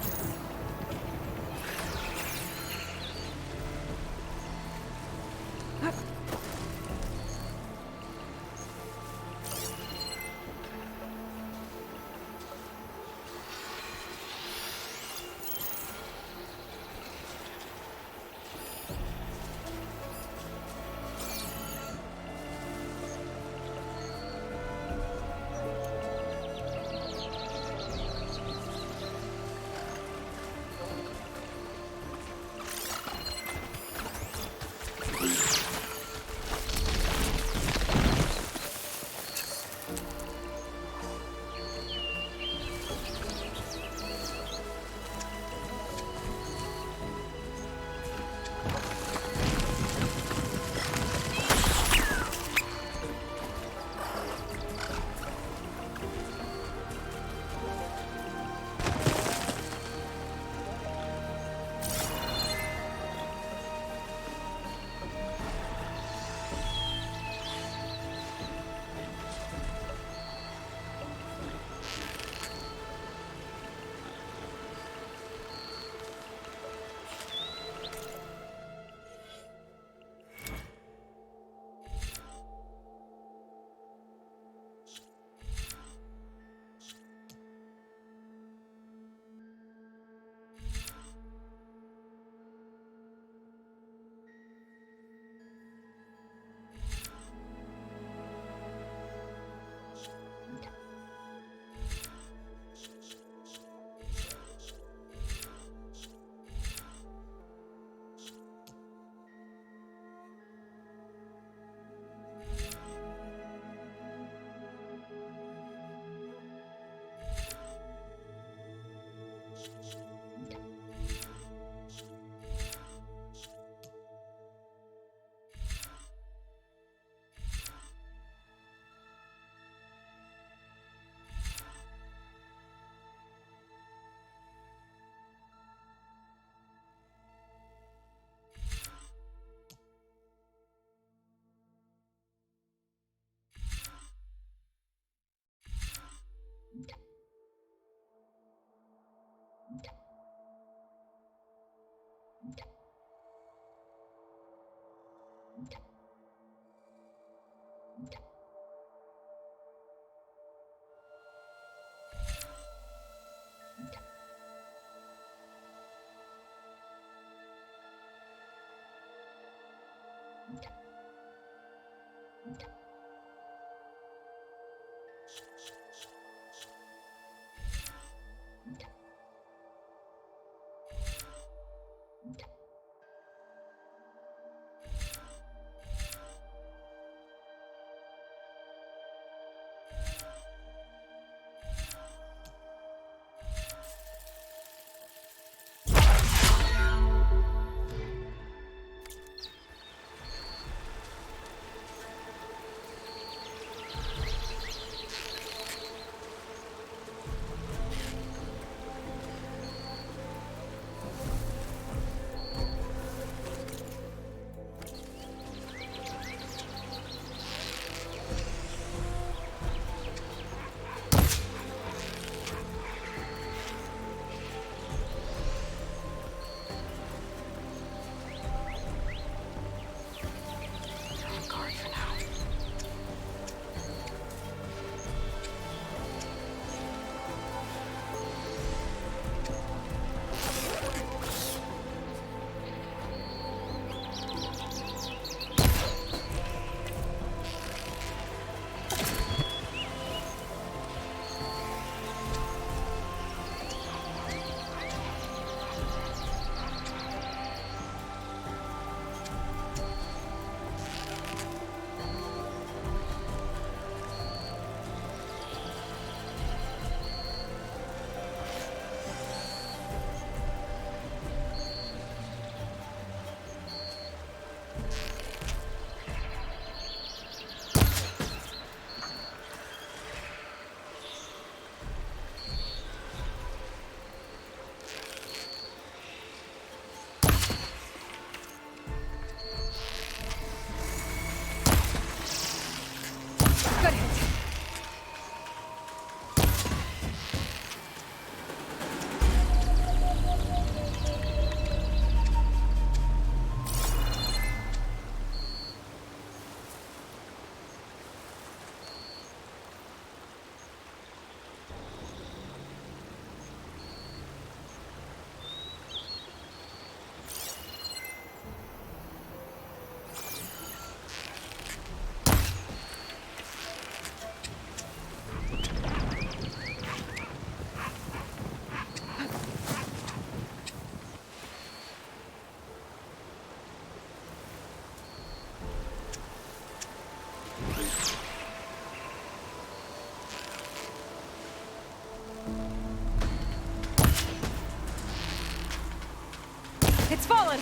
It's fallen!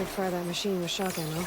I'd fire that machine with shotgun, though.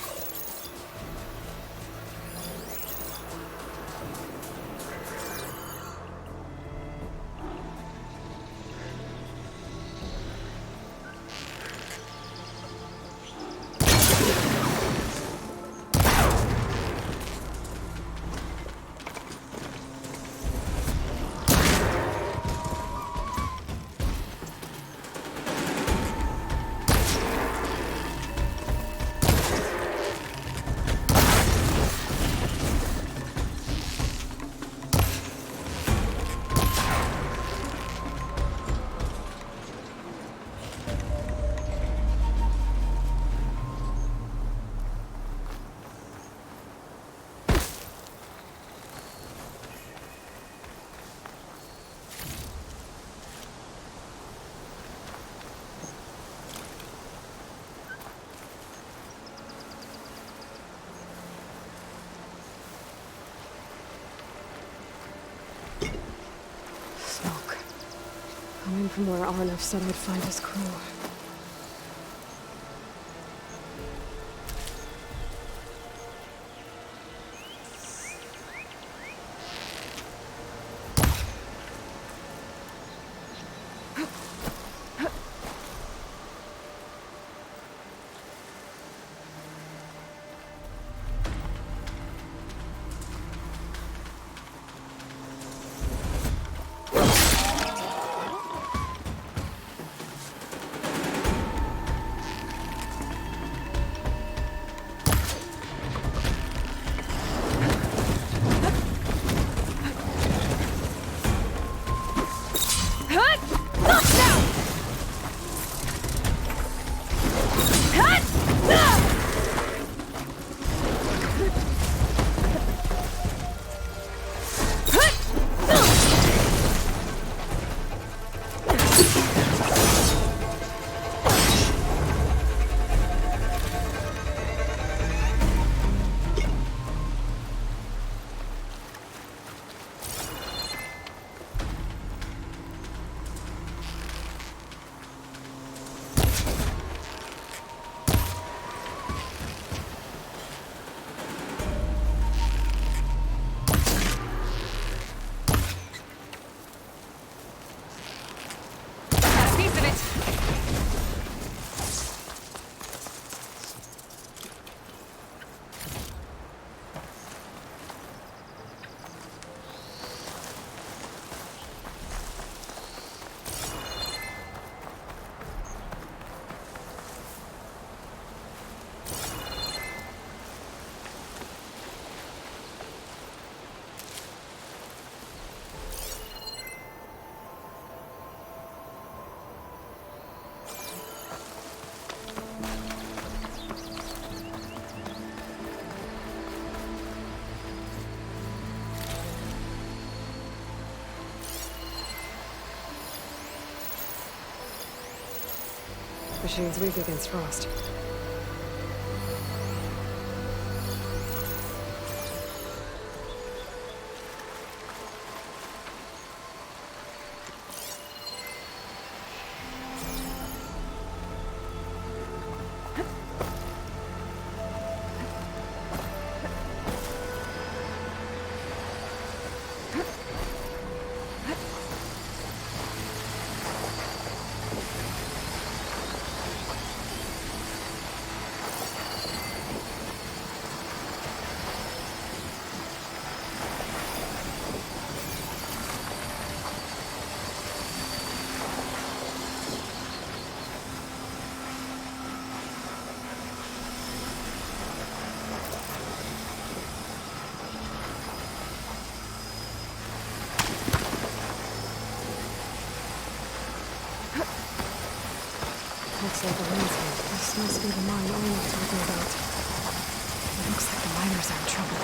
from where Arnav said I'd find his crew. Machine's weak against frost. Looks like a landscape. This must be the mine Arnav told me about. It looks like the miners are in trouble.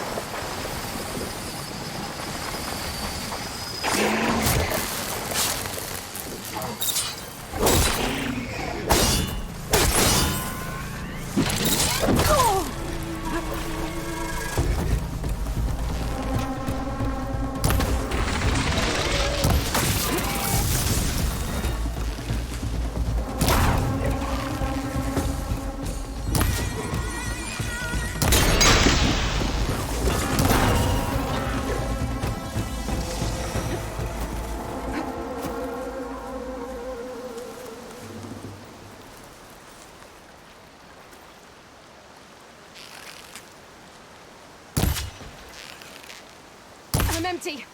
I'm empty.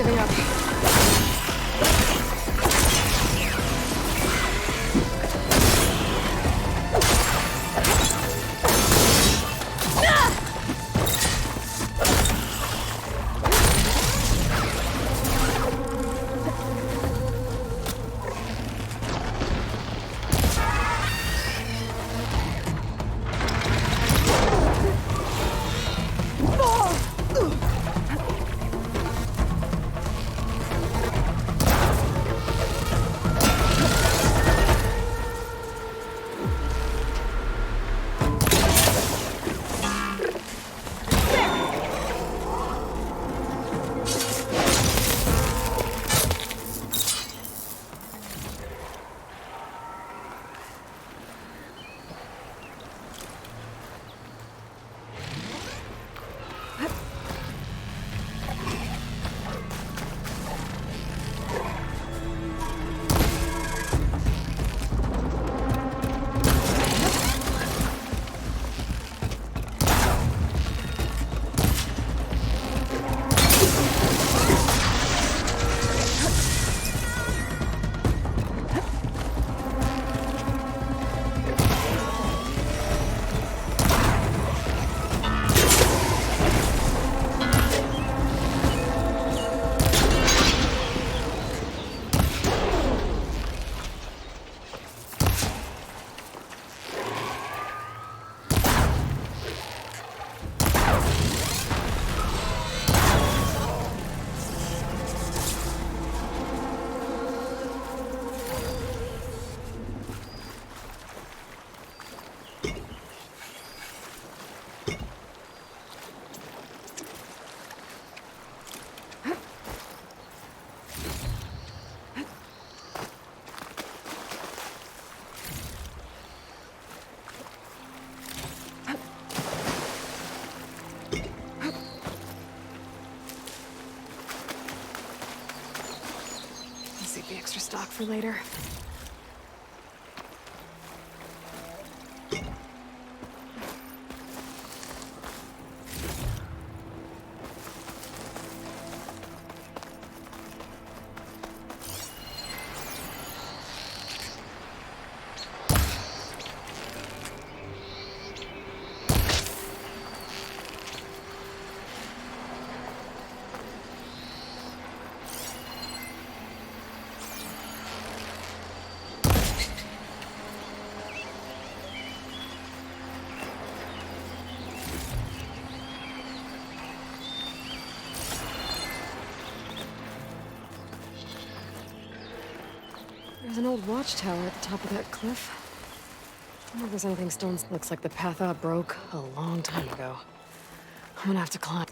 giving up. Save the extra stock for later. There's an old watchtower at the top of that cliff. I wonder if there's anything stone. Looks like the path out broke a long time ago. I'm gonna have to climb.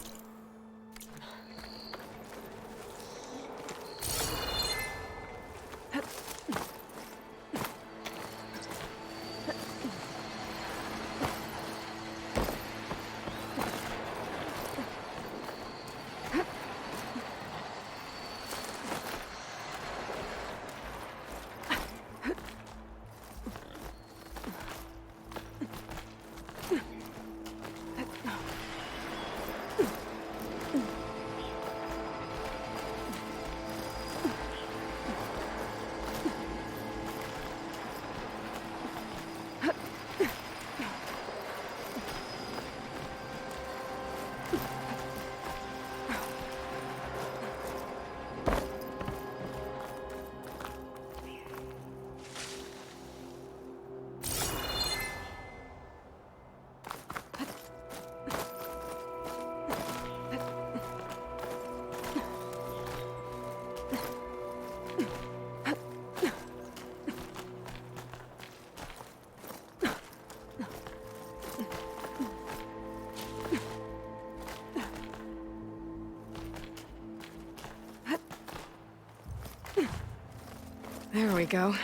There we go.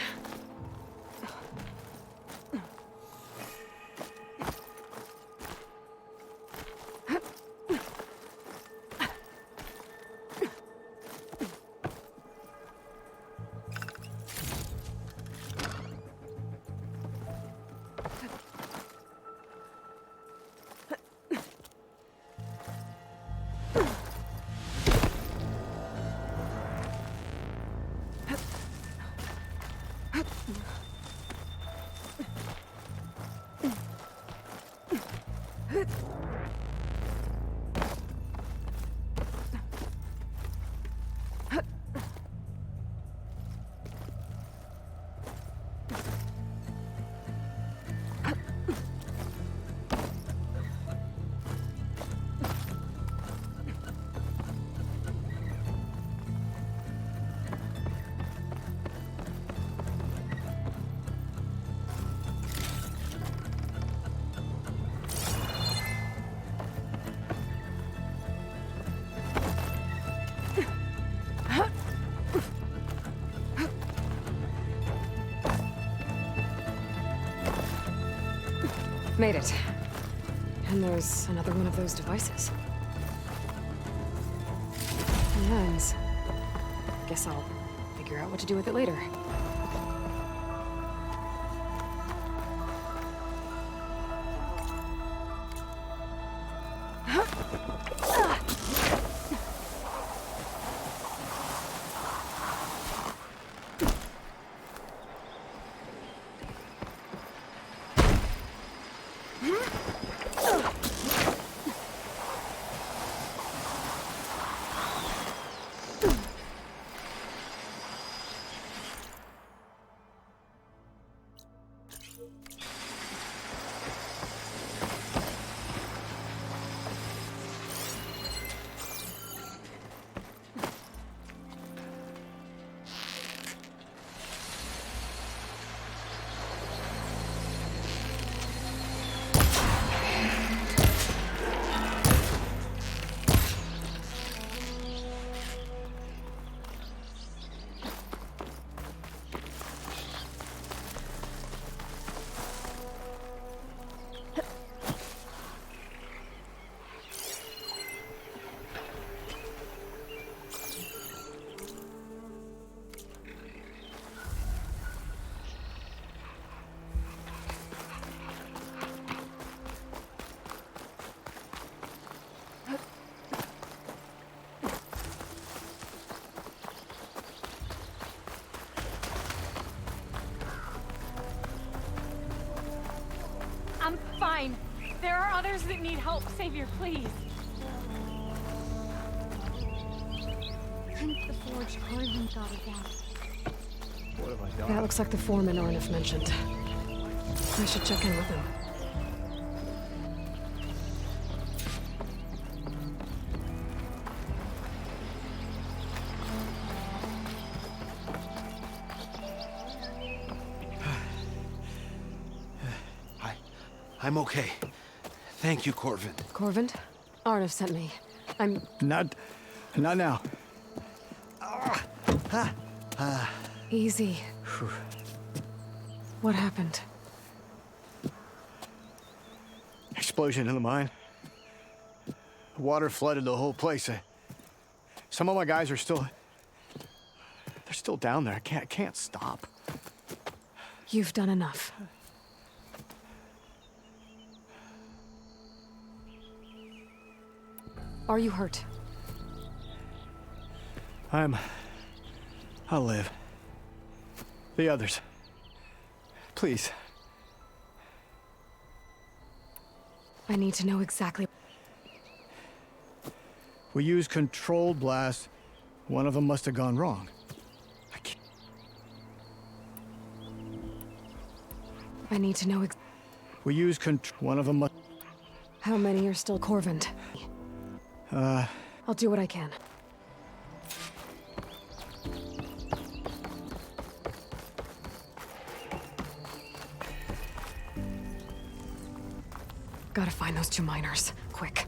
Made it. And there's another one of those devices. And guess I'll figure out what to do with it later. I'm fine. There are others that need help. Savior, please. Since the forge, Corvin got it out. What have I done? That looks like the foreman Arnif mentioned. I should check in with him. I'm okay. Thank you, Corvin. Corvin? Arnif sent me. I'm... Not now. Easy. What happened? Explosion in the mine. Water flooded the whole place. Some of my guys are still... They're still down there. I can't stop. You've done enough. Are you hurt? I'll live. The others. Please. I need to know exactly... We used controlled blast. One of them must have gone wrong. I need to know We used one of them must... How many are still Corvin? I'll do what I can. Gotta find those two miners, quick.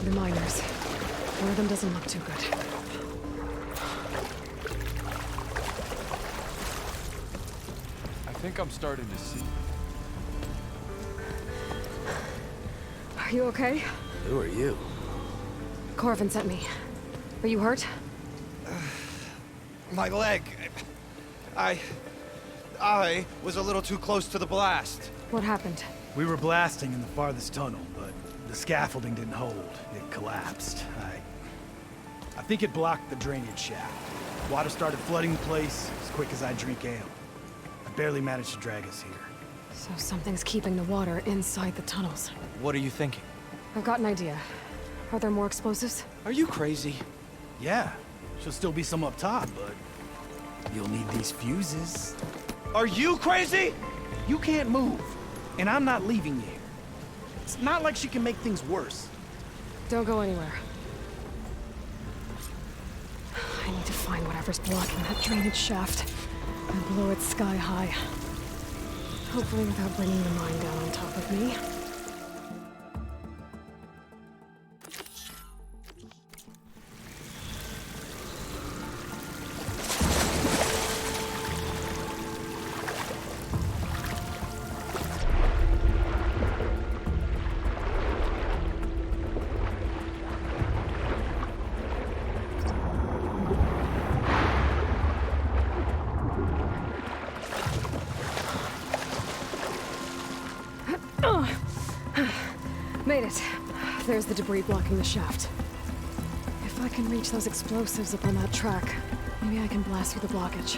The miners. One of them doesn't look too good. I think I'm starting to see. Are you okay? Who are you? Corvin sent me. Are you hurt? My leg. I was a little too close to the blast. What happened? We were blasting in the farthest tunnel, but the scaffolding didn't hold. It collapsed. I think it blocked the drainage shaft. Water started flooding the place as quick as I drink ale. I barely managed to drag us here. So something's keeping the water inside the tunnels. What are you thinking? I've got an idea. Are there more explosives? Are you crazy? Yeah, should still be some up top, but you'll need these fuses. Are you crazy? You can't move, and I'm not leaving you here. It's not like she can make things worse. Don't go anywhere. I need to find whatever's blocking that drainage shaft and blow it sky high. Hopefully without bringing the mine down on top of me. Made it. There's the debris blocking the shaft. If I can reach those explosives up on that track, maybe I can blast through the blockage.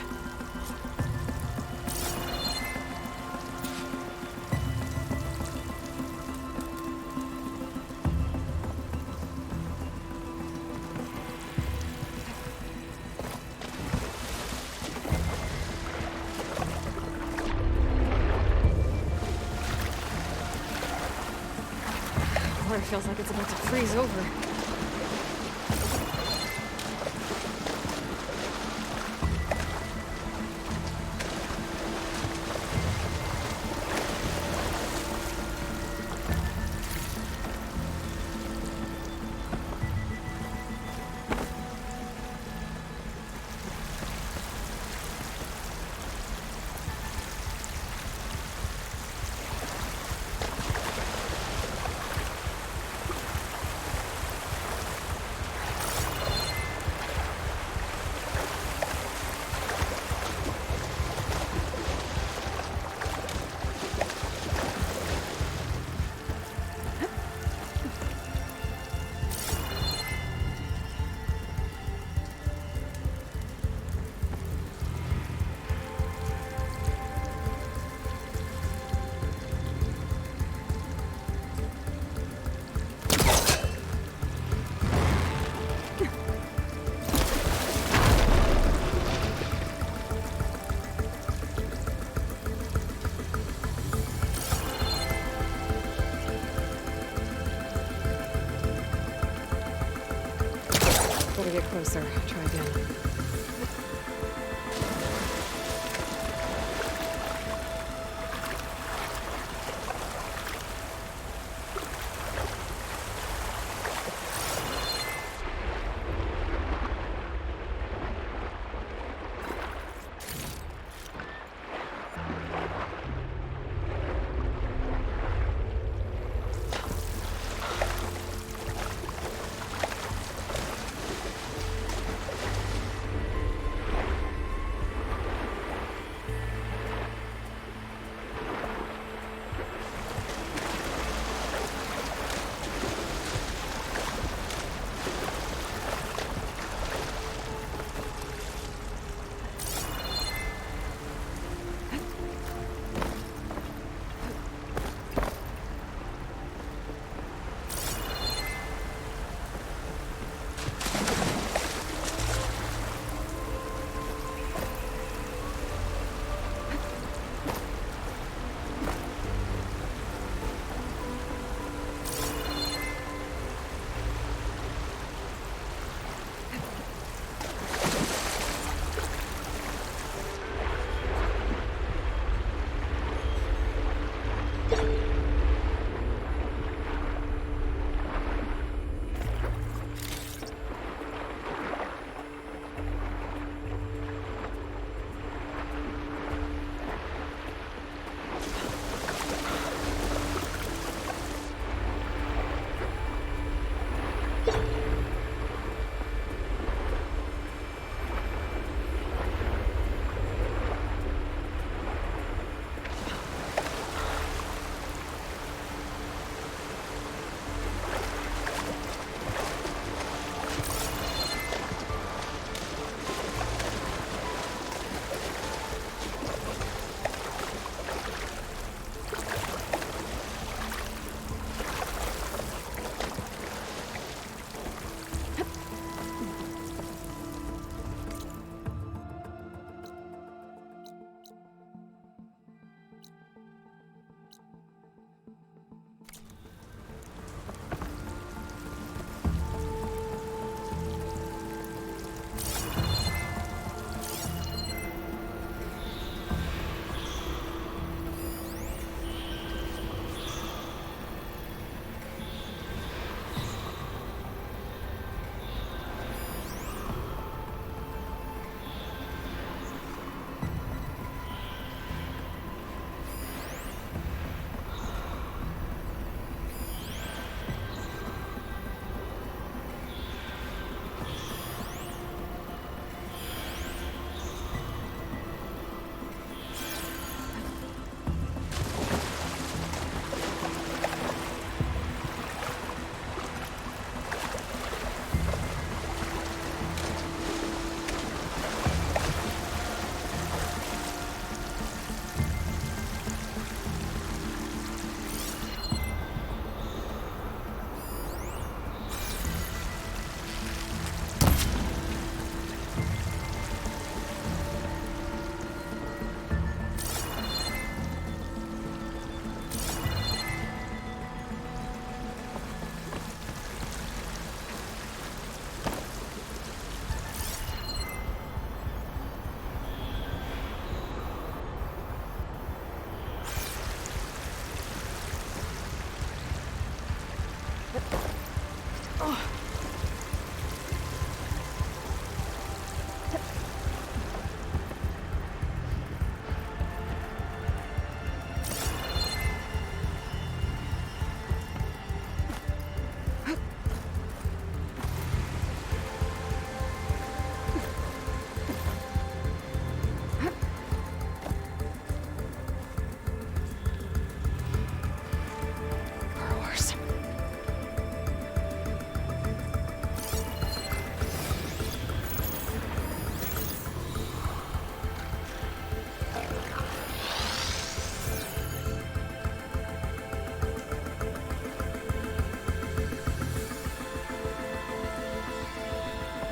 Water feels like it's about to freeze over. Gotta get closer. Try again.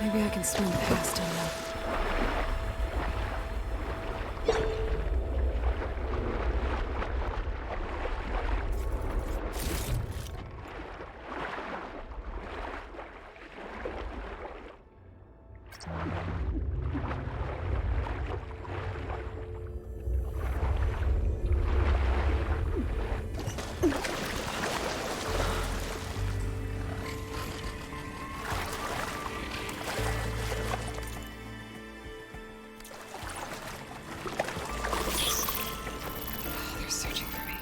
Maybe I can swim past him now. They're searching for me.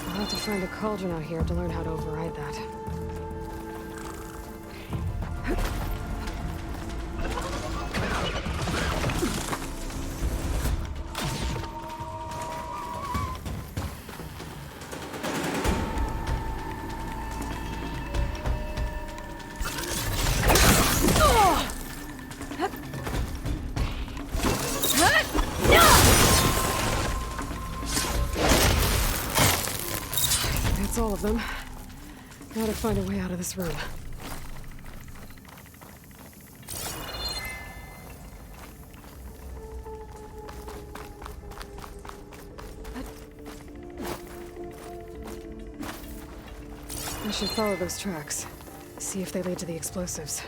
I'll have to find a cauldron out here to learn how to override that. That's all of them. Now to find a way out of this room. I should follow those tracks. See if they lead to the explosives.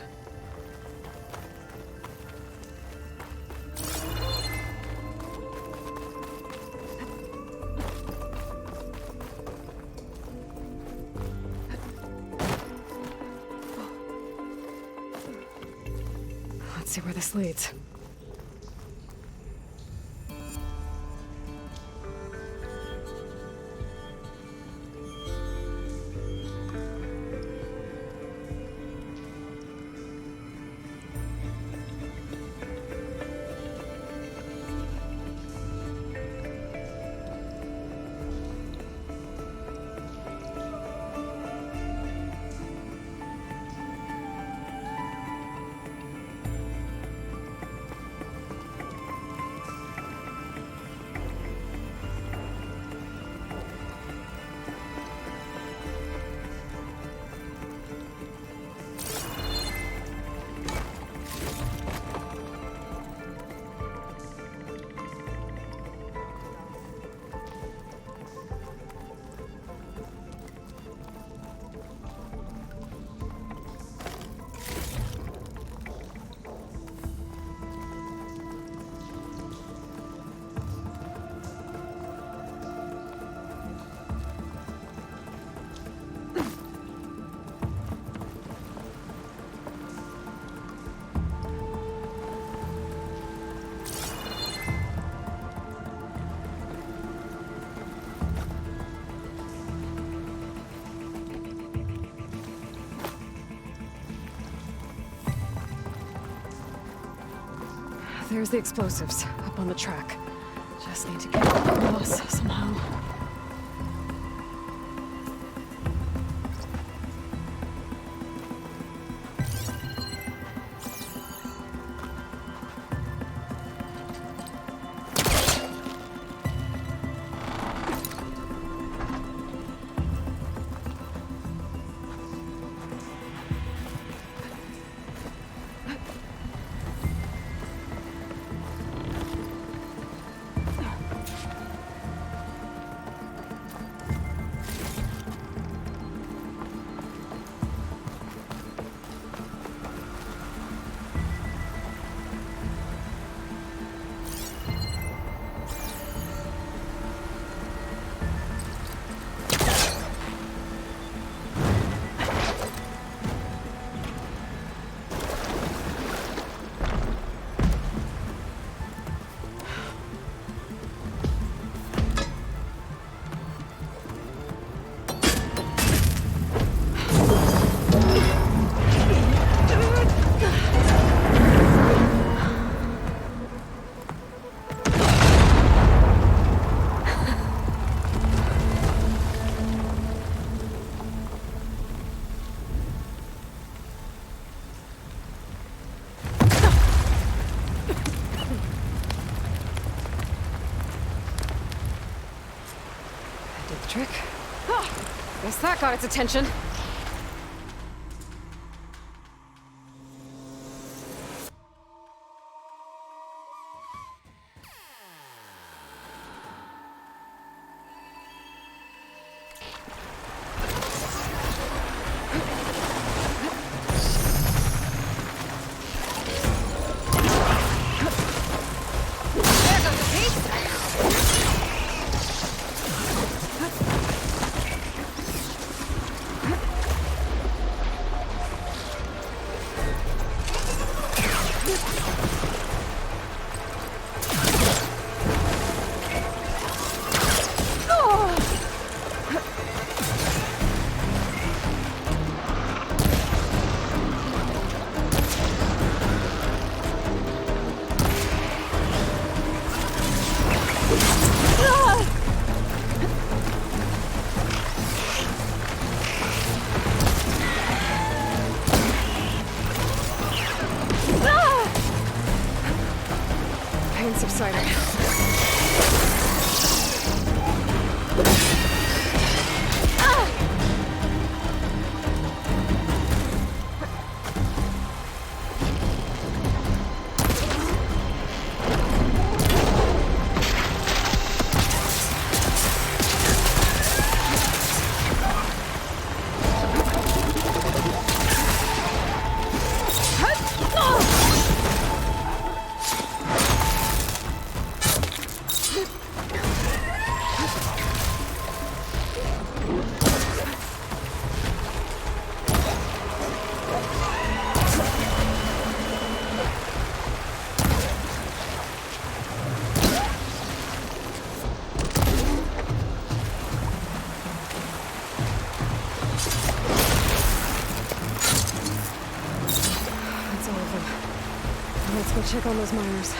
Let's see where this leads. There's the explosives, up on the track. Just need to get across somehow. Trick. Oh, guess that got its attention. Pain subsided. Let's go check on those miners.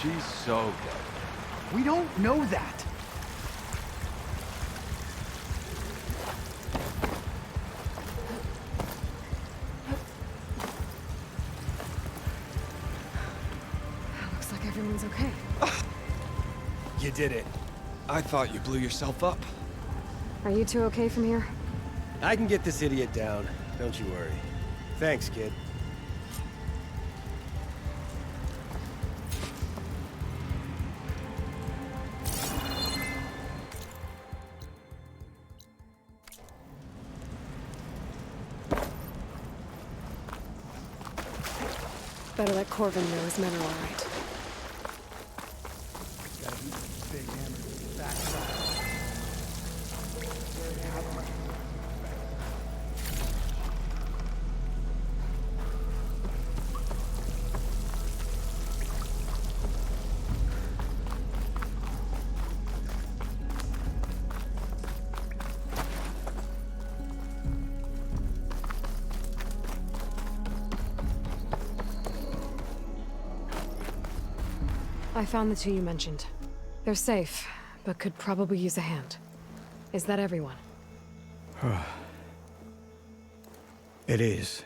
She's so dead. We don't know that. Looks like everyone's okay. You did it. I thought you blew yourself up. Are you two okay from here? I can get this idiot down. Don't you worry. Thanks, kid. Better let Corvin know his men are all right. Gotta beat this big hammer to the backside. I found the two you mentioned. They're safe, but could probably use a hand. Is that everyone? It is.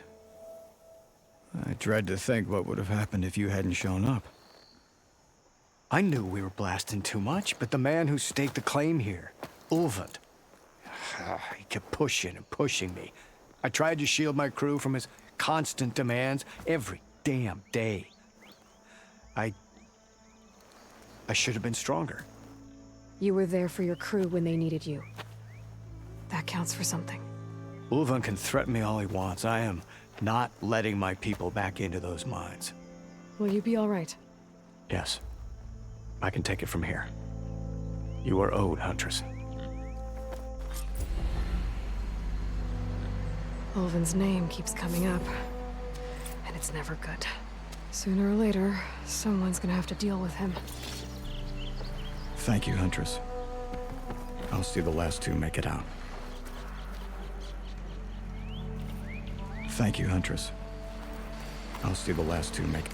I dread to think what would have happened if you hadn't shown up. I knew we were blasting too much, but the man who staked the claim here, Ulvund, he kept pushing and pushing me. I tried to shield my crew from his constant demands every damn day. I should have been stronger. You were there for your crew when they needed you. That counts for something. Ulvund can threaten me all he wants. I am not letting my people back into those mines. Will you be all right? Yes. I can take it from here. You are owed, Huntress. Ulvund's name keeps coming up, and it's never good. Sooner or later, someone's gonna have to deal with him. Thank you, Huntress. I'll see the last two make it out. Thank you, Huntress. I'll see the last two make it.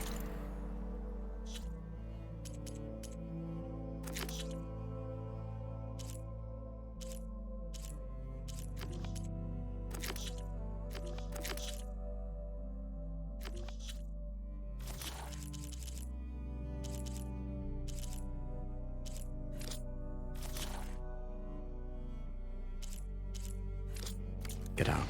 Get out.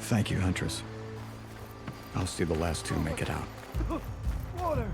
Thank you, Huntress. I'll see the last two make it out. Water!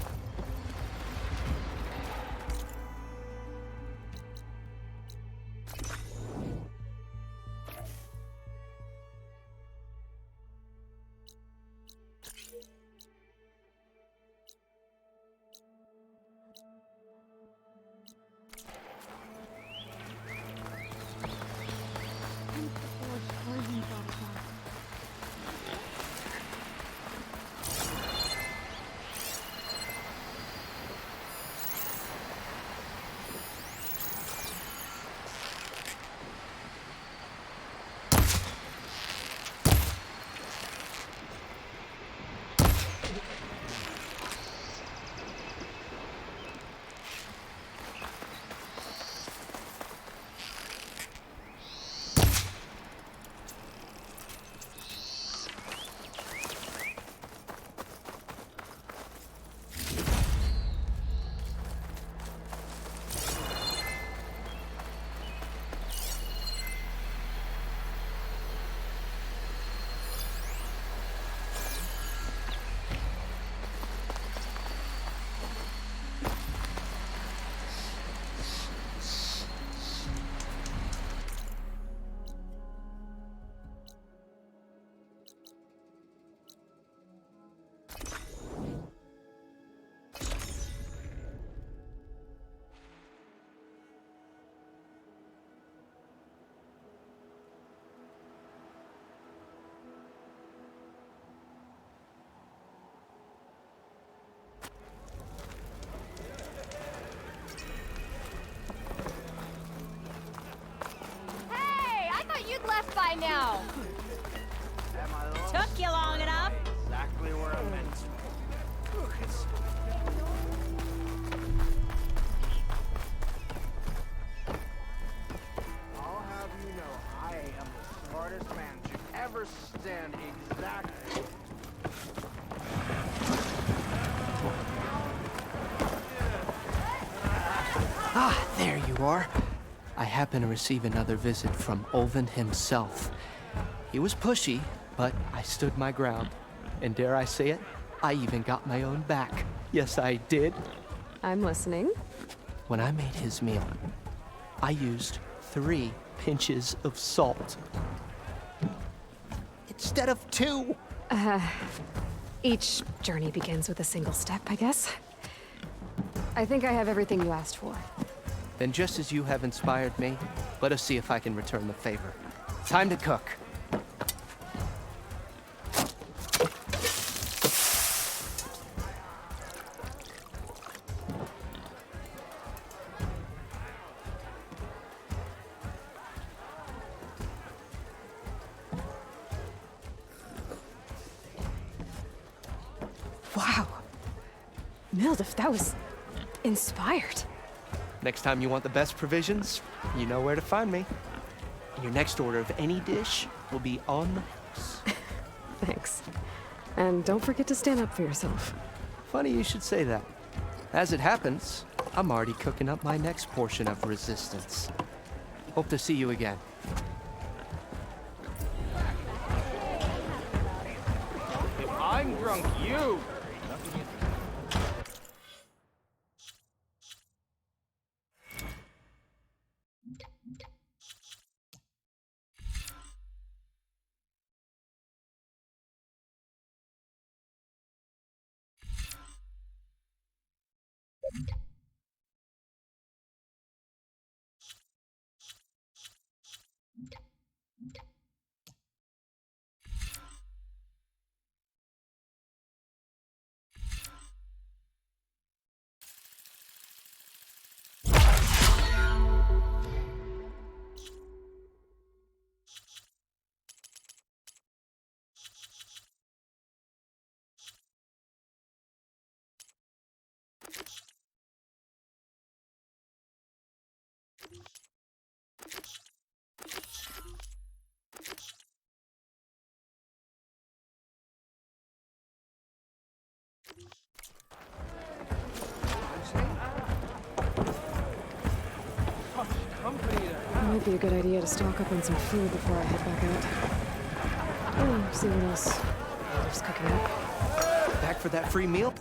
by now. Took you long enough. Exactly where I meant to. Look, it's... I'll have you know, I am the smartest man to ever stand exactly. Ah, there you are. I happen to receive another visit from Olvin himself. He was pushy, but I stood my ground. And dare I say it, I even got my own back. Yes, I did. I'm listening. When I made his meal, I used 3 pinches of salt. Instead of 2. Each journey begins with a single step, I guess. I think I have everything you asked for. Then just as you have inspired me, let us see if I can return the favor. Time to cook. Wow. Mildif, that was inspired. Next time you want the best provisions, you know where to find me. Your next order of any dish will be on the house. Thanks. And don't forget to stand up for yourself. Funny you should say that. As it happens, I'm already cooking up my next portion of resistance. Hope to see you again. If I'm drunk, you... Might be a good idea to stock up on some food before I head back out. Oh, see what else Mildif's cooking up. Back for that free meal?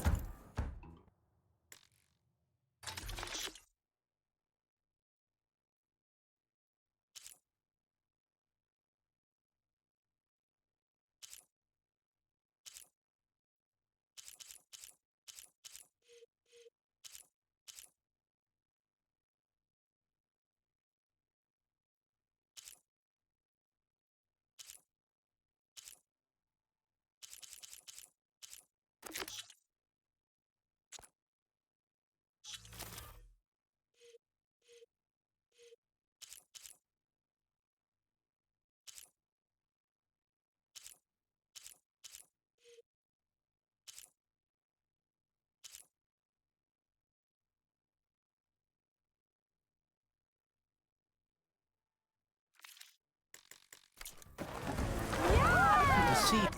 Good to see you.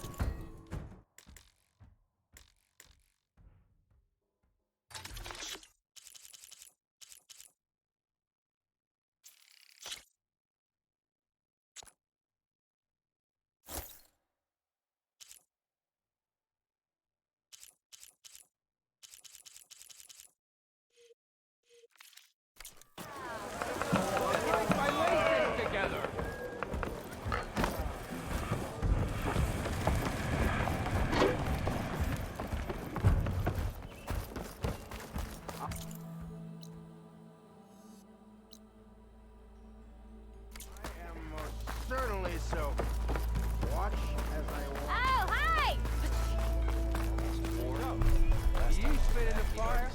Certainly so. Watch as I walk. Oh, hi! You spit in the fire?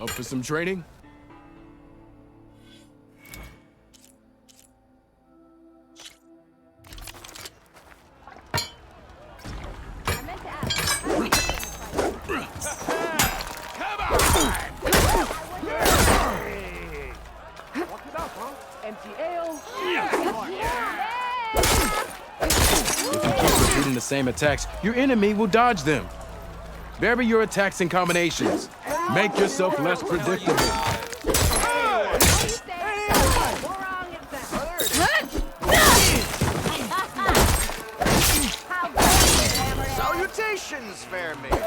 Up for some training? empty ale. If you keep repeating the same attacks, your enemy will dodge them. Vary your attacks and combinations. Make yourself less predictable. Salutations, fair maiden.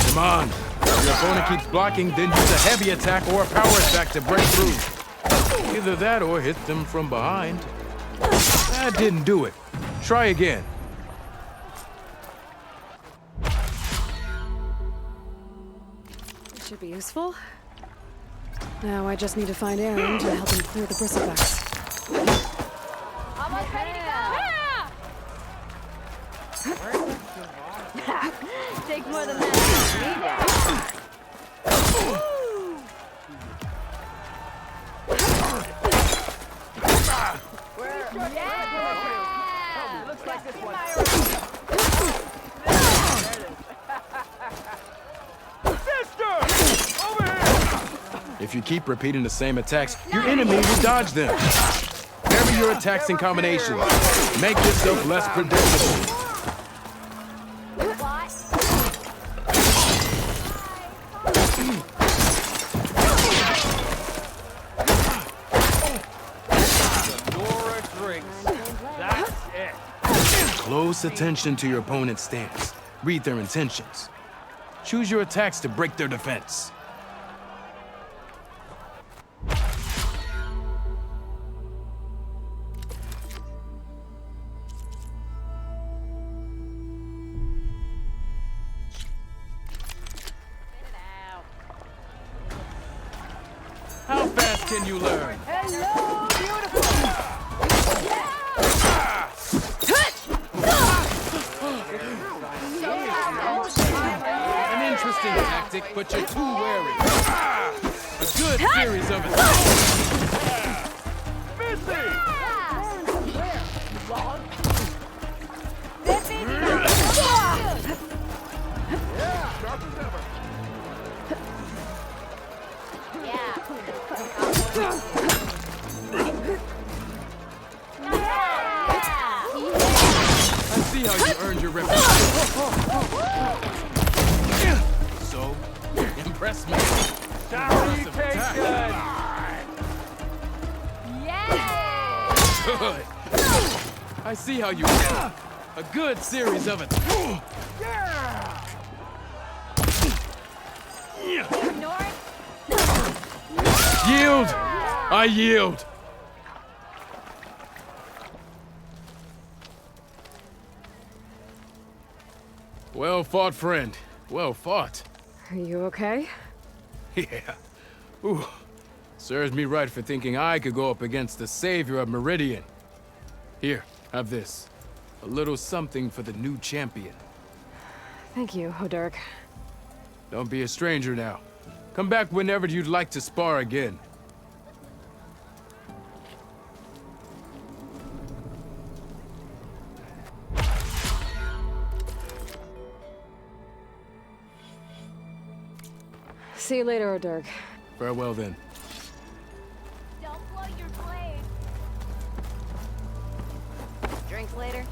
Come on. If your opponent keeps blocking, then use a heavy attack or a power attack to break through. Either that or hit them from behind. That didn't do it. Try again. Should be useful. Now I just need to find Aaron to help him clear the bristlebacks. Almost ready to go. Take more than that. Looks like this one. If you keep repeating the same attacks, your enemy will dodge them. Vary your attacks and combinations. Make yourself less predictable. Close attention to your opponent's stance. Read their intentions. Choose your attacks to break their defense. How fast can you learn? Hello, beautiful. An interesting tactic, but you're too wary. A good series of it. I see how you earned your reputation. So, impress me. Good. I see how you did. A good series of it. Yield! I yield! Well fought, friend. Well fought. Are you okay? Yeah. Ooh. Serves me right for thinking I could go up against the savior of Meridian. Here, have this. A little something for the new champion. Thank you, Hodurk. Don't be a stranger now. Come back whenever you'd like to spar again. See you later, Hodurk. Farewell then. Don't blow your blade. Drinks later.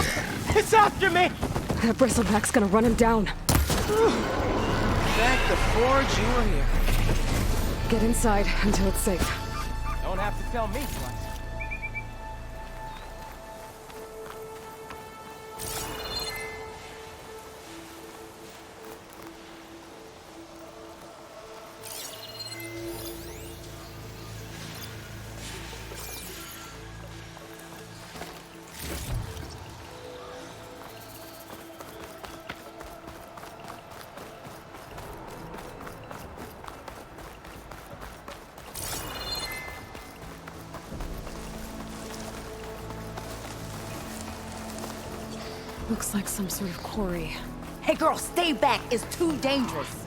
Help! It's after me! That bristleback's gonna run him down. Thank the forge you were here. Get inside until it's safe. Don't have to tell me twice. Looks like some sort of quarry. Hey girl, stay back. It's too dangerous.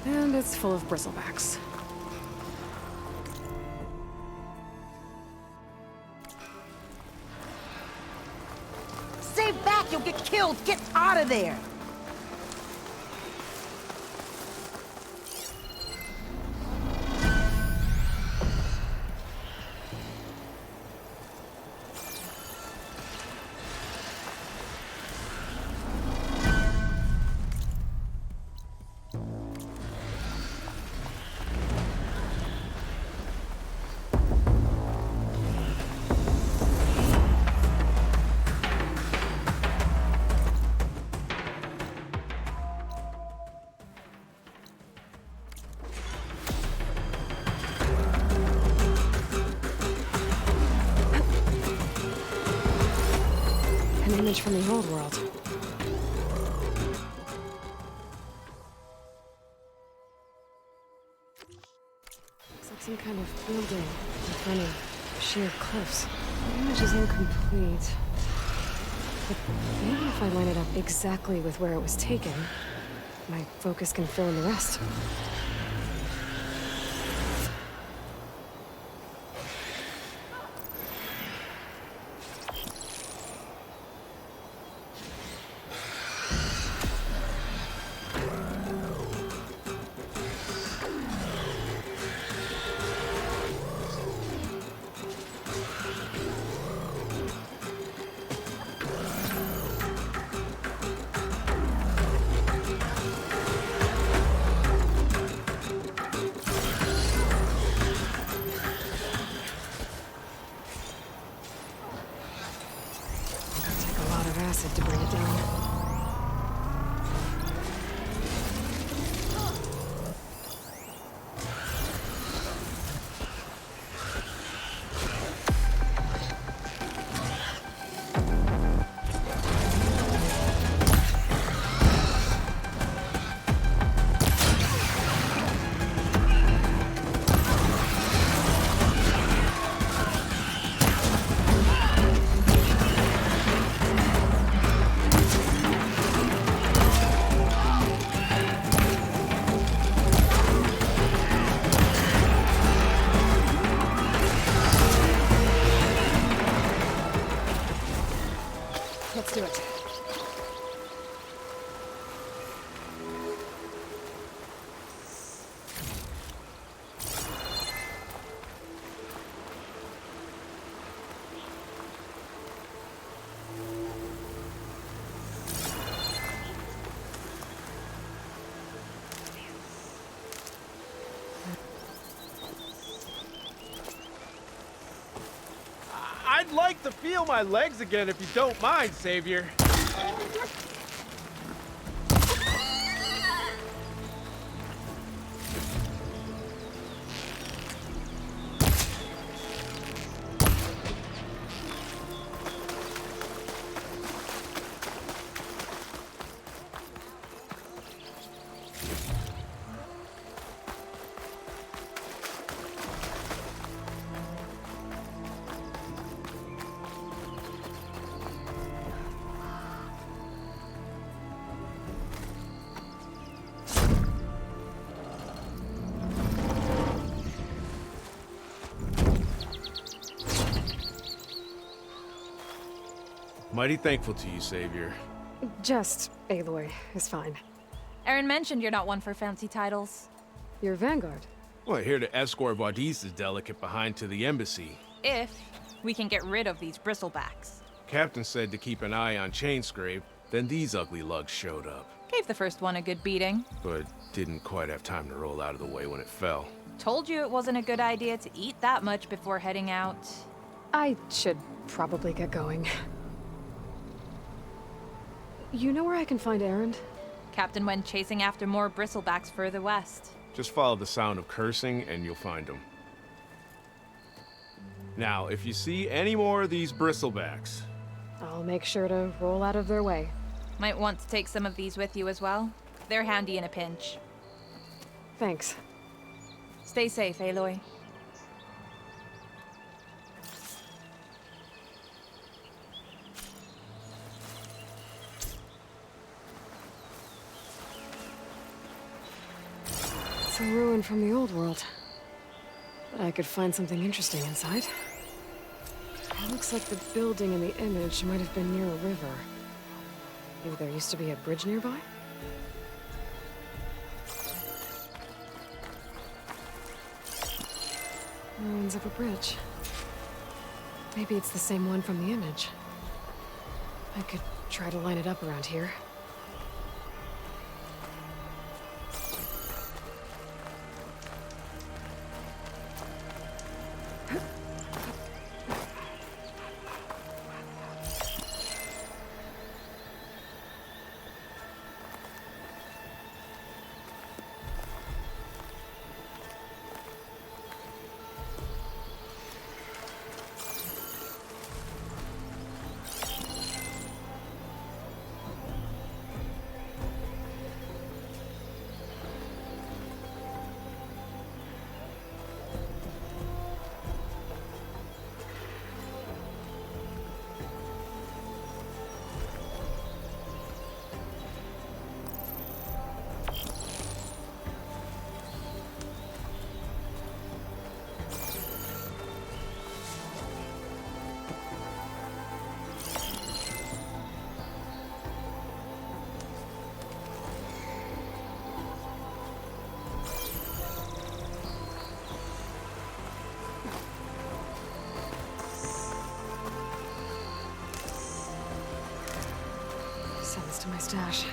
And it's full of bristlebacks. Stay back, you'll get killed. Get out of there. An image from the old world. Looks like some kind of building in front of sheer cliffs. The image is incomplete. But maybe if I line it up exactly with where it was taken, my focus can fill in the rest. Acid to bring it down. Let's do it. I'd like to feel my legs again if you don't mind, Savior. Mighty thankful to you, Savior. Just Aloy is fine. Aaron mentioned you're not one for fancy titles. You're Vanguard. Well, here to escort Wadis' delegate behind to the embassy. If we can get rid of these bristlebacks. Captain said to keep an eye on Chainscrape, then these ugly lugs showed up. Gave the first one a good beating. But didn't quite have time to roll out of the way when it fell. Told you it wasn't a good idea to eat that much before heading out. I should probably get going. You know where I can find Erend? Captain went chasing after more bristlebacks further west. Just follow the sound of cursing and you'll find them. Now, if you see any more of these bristlebacks... I'll make sure to roll out of their way. Might want to take some of these with you as well. They're handy in a pinch. Thanks. Stay safe, Aloy. It's a ruin from the old world. But I could find something interesting inside. It looks like the building in the image might have been near a river. Maybe there used to be a bridge nearby? Ruins of a bridge. Maybe it's the same one from the image. I could try to line it up around here. Send this to my stash.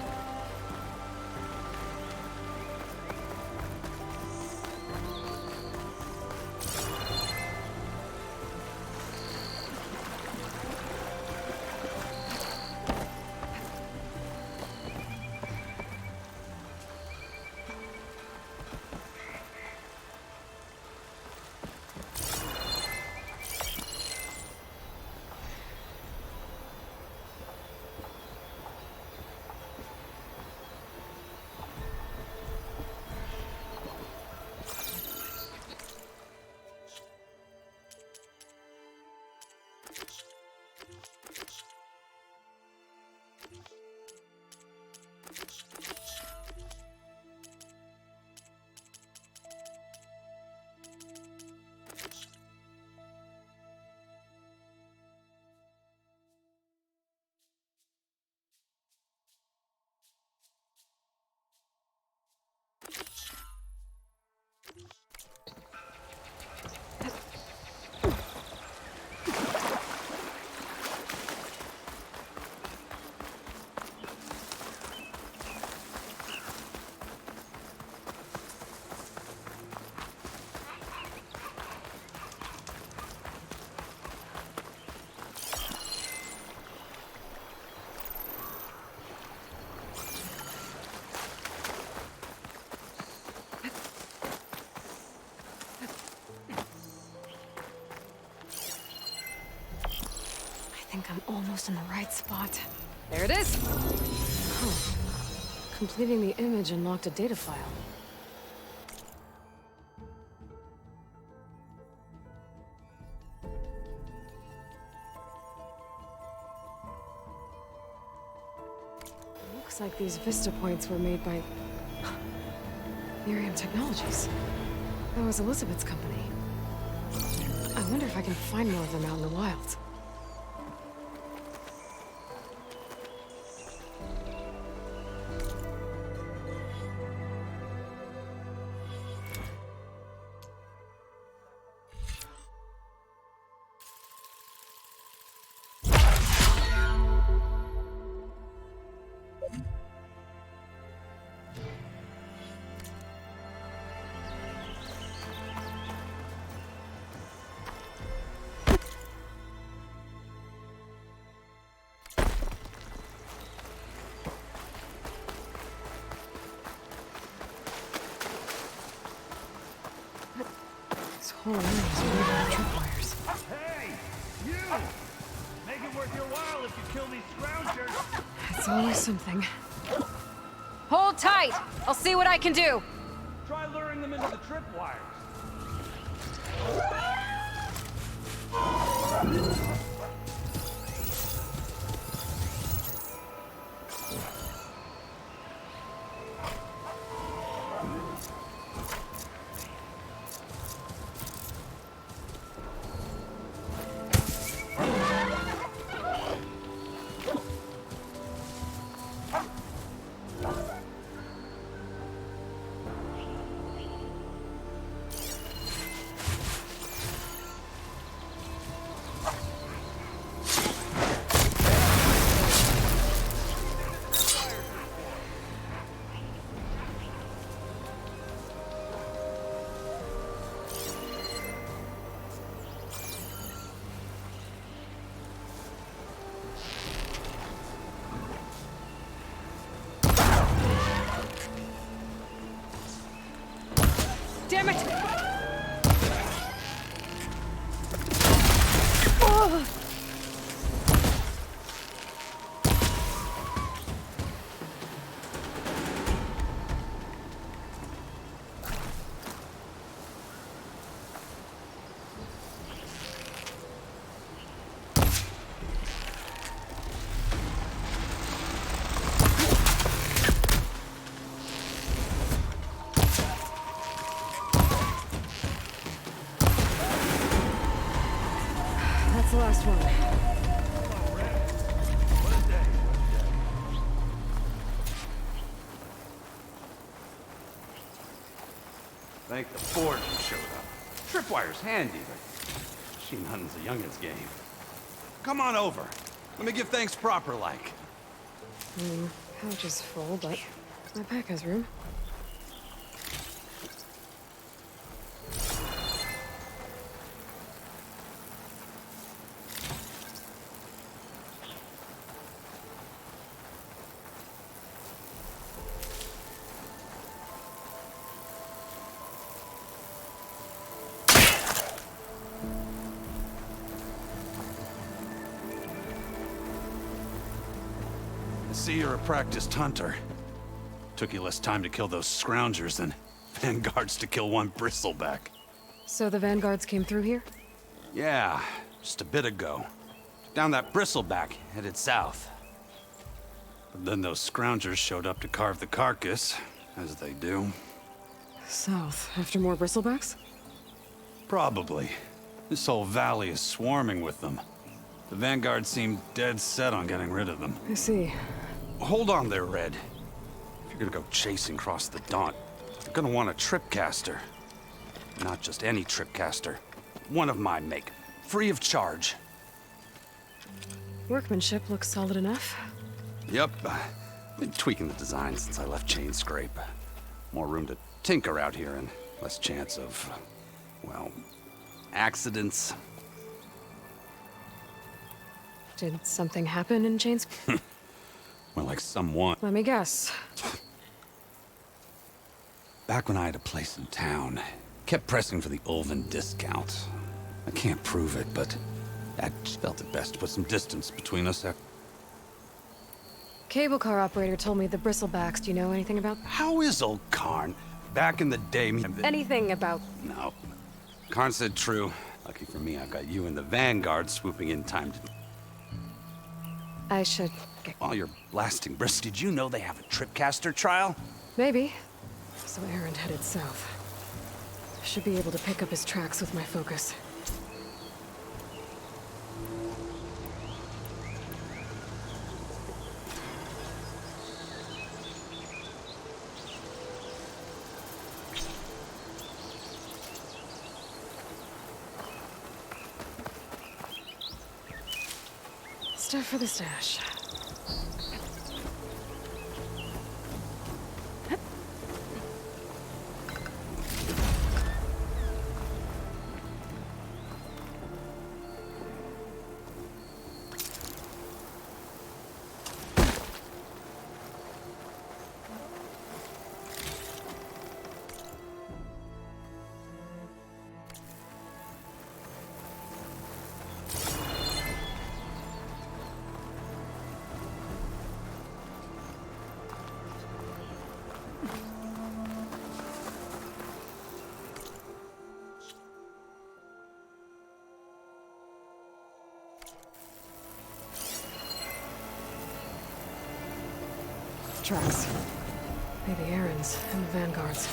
I think I'm almost in the right spot. There it is! Huh. Completing the image unlocked a data file. Looks like these Vista points were made by Miriam Technologies. That was Elizabeth's company. I wonder if I can find more of them out in the wild. whole area is made of tripwires. Hey! You! Make it worth your while if you kill these scroungers! It's always something. Hold tight! I'll see what I can do! Try luring them into the tripwires. Damn it! Oh. That's the last one. Thank the Forge you showed up. Tripwire's handy, but machine hunting's a youngin's game. Come on over. Let me give thanks proper like. Pouch is full, but my pack has room. I see you're a practiced hunter. Took you less time to kill those scroungers than vanguards to kill one bristleback. So the vanguards came through here? Yeah, just a bit ago. Down that bristleback, headed south. But then those scroungers showed up to carve the carcass, as they do. South, after more bristlebacks? Probably. This whole valley is swarming with them. The vanguard seemed dead set on getting rid of them. I see. Hold on there, Red. If you're gonna go chasing across the Daunt, you're gonna want a tripcaster. Not just any tripcaster. One of my make. Free of charge. Workmanship looks solid enough. Yep. Been tweaking the design since I left Chainscrape. More room to tinker out here and less chance of, well, accidents. Did something happen in Chains? Well, like someone. Let me guess. Back when I had a place in town, kept pressing for the Ulvin discount. I can't prove it, but I felt it best to put some distance between us. Cable car operator told me the bristlebacks. Do you know anything about? How is old Karn? Back in the day, Anything about? No. Karn said true. Lucky for me, I got you and the Vanguard swooping in time to... I should get... While you're blasting Briss, did you know they have a tripcaster trial? Maybe. So Aaron headed south. Should be able to pick up his tracks with my focus. Stuff for the stash. tracks. Maybe Aaron's and the Vanguard's.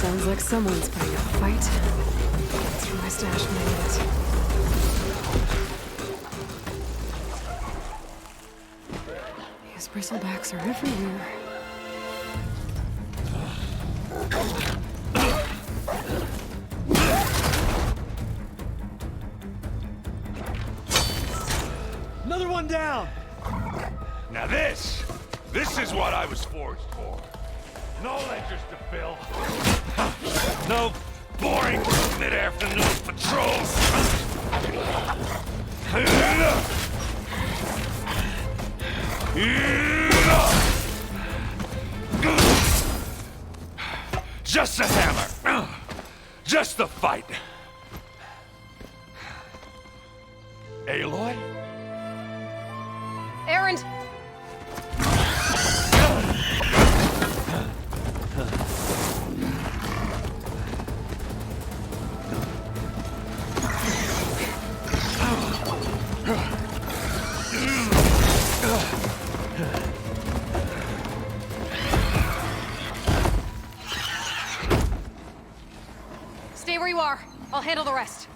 Sounds like someone's putting up a fight. Through my stash when I need it. These bristlebacks are everywhere. Another one down! Now this is what I was forged for. No ledgers to fill. No boring mid-afternoon patrols. Just a hammer. Just the fight. Aloy? Aaron! Stay where you are. I'll handle the rest.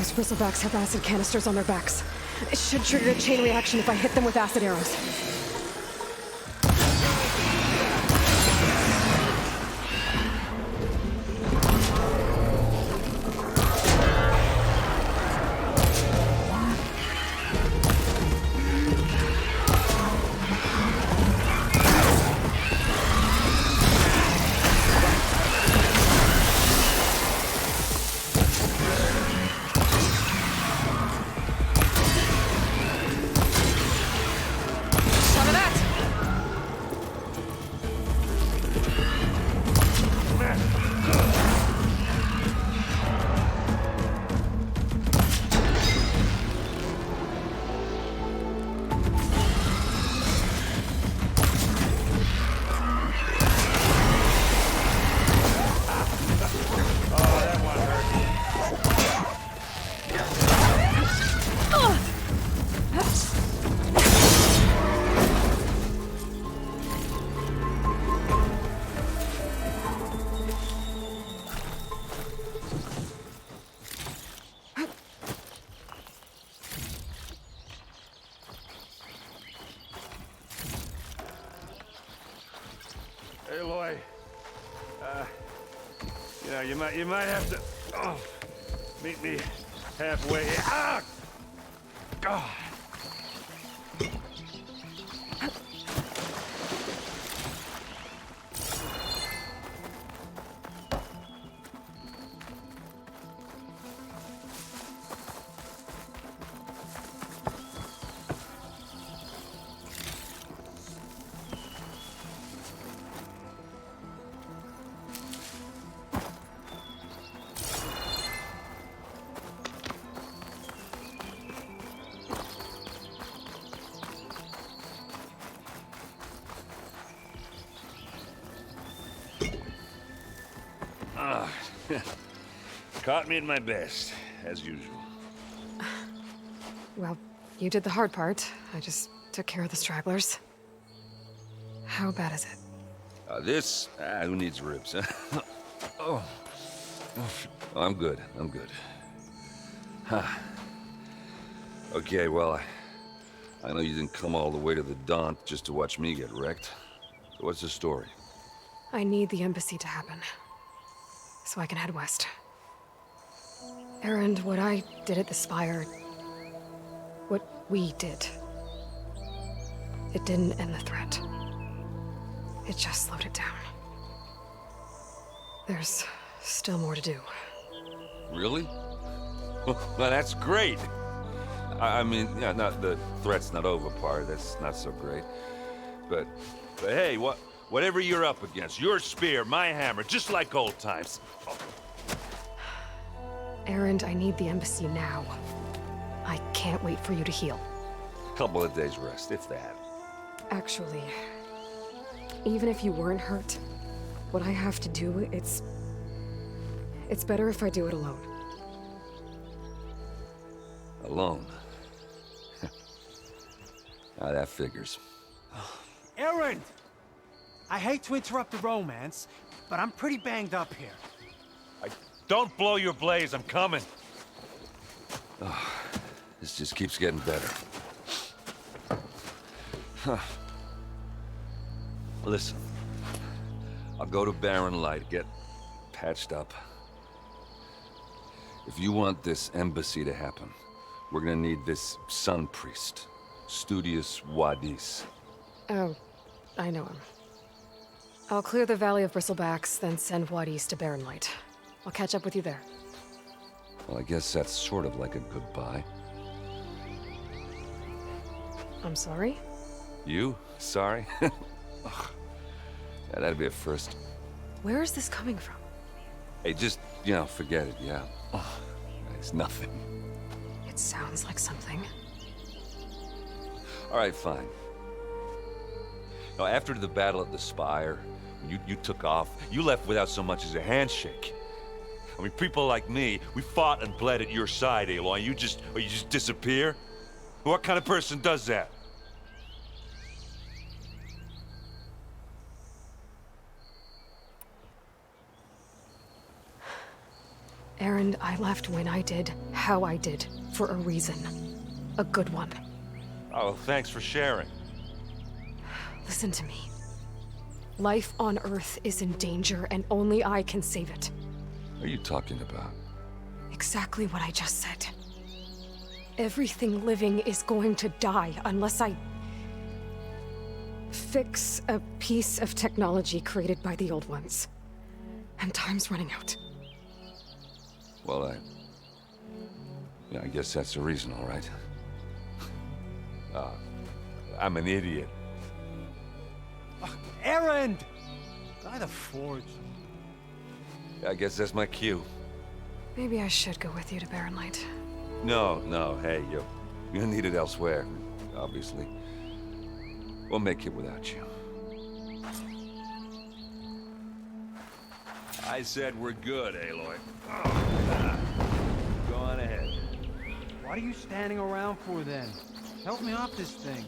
Those bristlebacks have acid canisters on their backs. It should trigger a chain reaction if I hit them with acid arrows. Aloy, you might have to meet me halfway. Ah! God. Caught me at my best, as usual. Well, you did the hard part. I just took care of the stragglers. How bad is it? Who needs ribs, huh? Oh. I'm good, I'm good. Huh. Okay, well, I know you didn't come all the way to the Daunt just to watch me get wrecked. So what's the story? I need the embassy to happen, so I can head west. Erend, what I did at the Spire, what we did, it didn't end the threat. It just slowed it down. There's still more to do. Really? Well, that's great. I mean, yeah, not the threat's not over part. That's not so great. But hey, whatever you're up against, your spear, my hammer, just like old times. Erend, I need the embassy now. I can't wait for you to heal. Couple of days rest, if that. Actually, even if you weren't hurt, what I have to do, it's better if I do it alone. Alone? Now that figures. Erend! I hate to interrupt the romance, but I'm pretty banged up here. Don't blow your blaze, I'm coming. Oh, this just keeps getting better. Huh. Listen, I'll go to Barren Light, get patched up. If you want this embassy to happen, we're gonna need this sun priest, Studius Wadis. Oh, I know him. I'll clear the Valley of Bristlebacks, then send Wadis to Barren Light. I'll catch up with you there. Well, I guess that's sort of like a goodbye. I'm sorry? You? Sorry? Ugh. Yeah, that'd be a first. Where is this coming from? Hey, just, forget it, yeah. Oh, it's nothing. It sounds like something. All right, fine. Now, after the battle at the Spire, you took off, you left without so much as a handshake. I mean, people like me, we fought and bled at your side, Aloy. You just disappear? What kind of person does that? Erend, I left when I did, how I did, for a reason. A good one. Oh, thanks for sharing. Listen to me. Life on Earth is in danger, and only I can save it. What are you talking about? Exactly what I just said. Everything living is going to die unless I fix a piece of technology created by the old ones. And time's running out. Well, yeah, I guess that's the reason, all right. I'm an idiot. Erend! By the Forge. I guess that's my cue. Maybe I should go with you to Barren Light. No, hey, you're needed elsewhere, obviously. We'll make it without you. I said we're good, Aloy. Go on ahead. What are you standing around for then? Help me off this thing.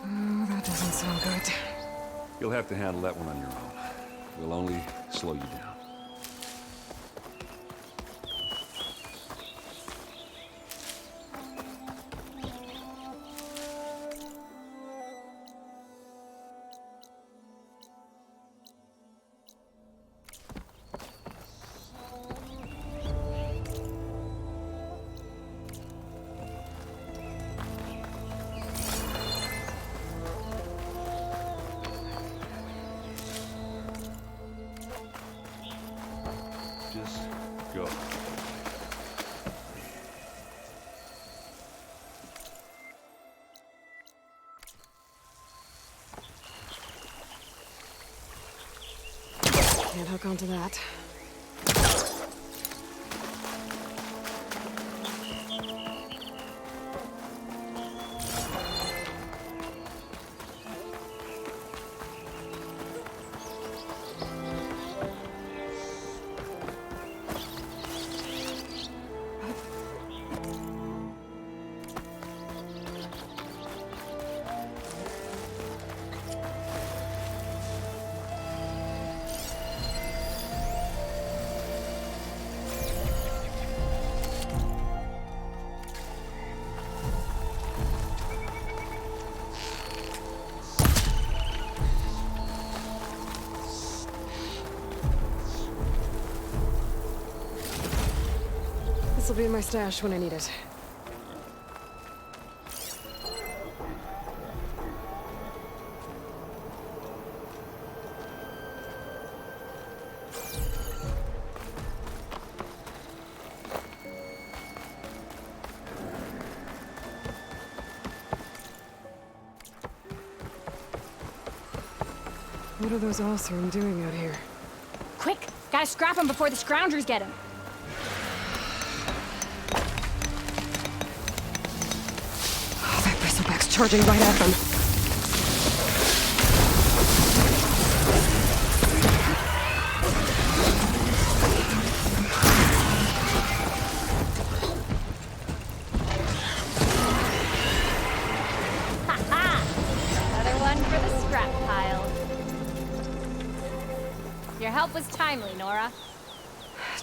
Oh, that doesn't sound good. You'll have to handle that one on your own. We'll only slow you down. Just go. Can't hook onto that. This'll be in my stash when I need it. What are those Oseram doing out here? Quick! Gotta scrap him before the Scroungers get him. Oh, that bristleback's charging right at them. Another one for the scrap pile. Your help was timely, Nora.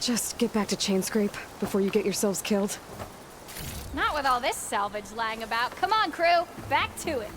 Just get back to Chainscrape before you get yourselves killed. Not with all this salvage lying about. Come on, crew. Back to it.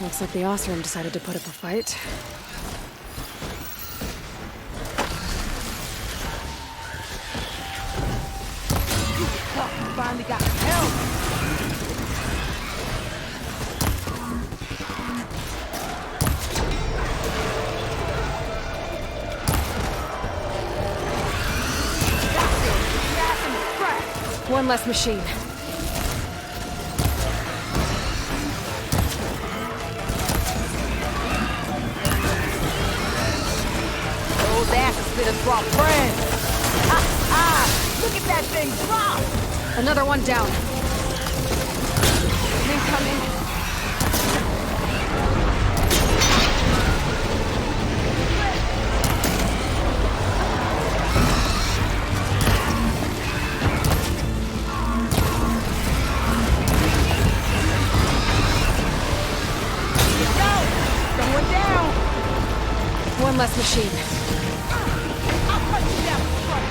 Looks like the Oseram decided to put up a fight. Finally got help. One less machine. Those asses fit us brought friends. Look at that thing drop! Another one down. Incoming. Someone down! One less machine. I'll punch you down front.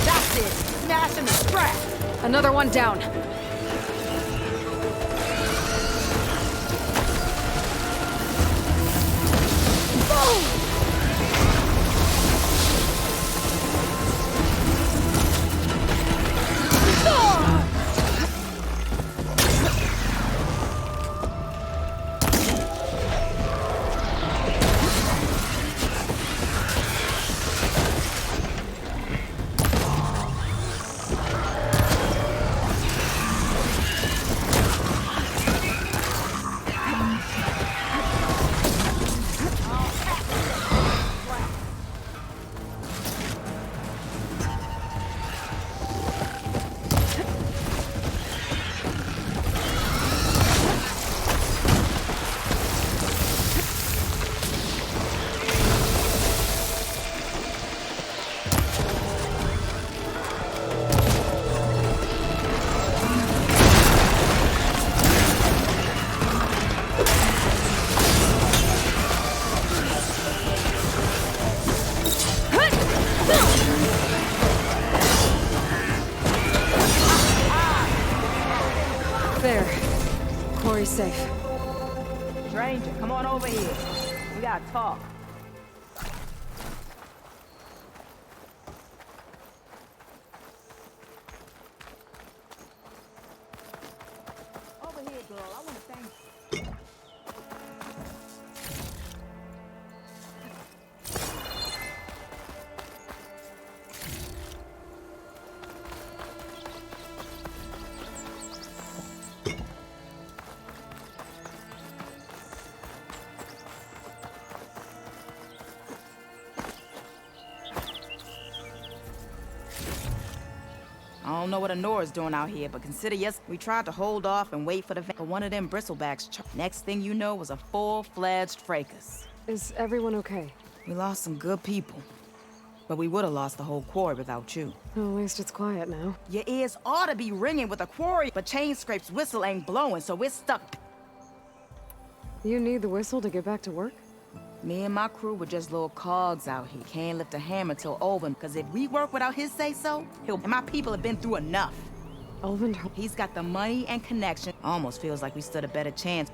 That's it! Smash him and scrap! Another one down. There. Quarry's safe. Stranger, come on over here. We gotta talk. Over here, girl. I wanna thank you. I don't know what Honora's doing out here, but consider yes, we tried to hold off and wait for the for one of them bristlebacks. Next thing you know was a full-fledged fracas. Is everyone okay? We lost some good people, but we would have lost the whole quarry without you. Well, at least it's quiet now. Your ears ought to be ringing with a quarry, but Chainscrape's whistle ain't blowing, so we're stuck. You need the whistle to get back to work? Me and my crew were just little cogs out here. Can't lift a hammer till Olvin, because if we work without his say-so, he'll... And my people have been through enough. Olvin? He's got the money and connection. Almost feels like we stood a better chance.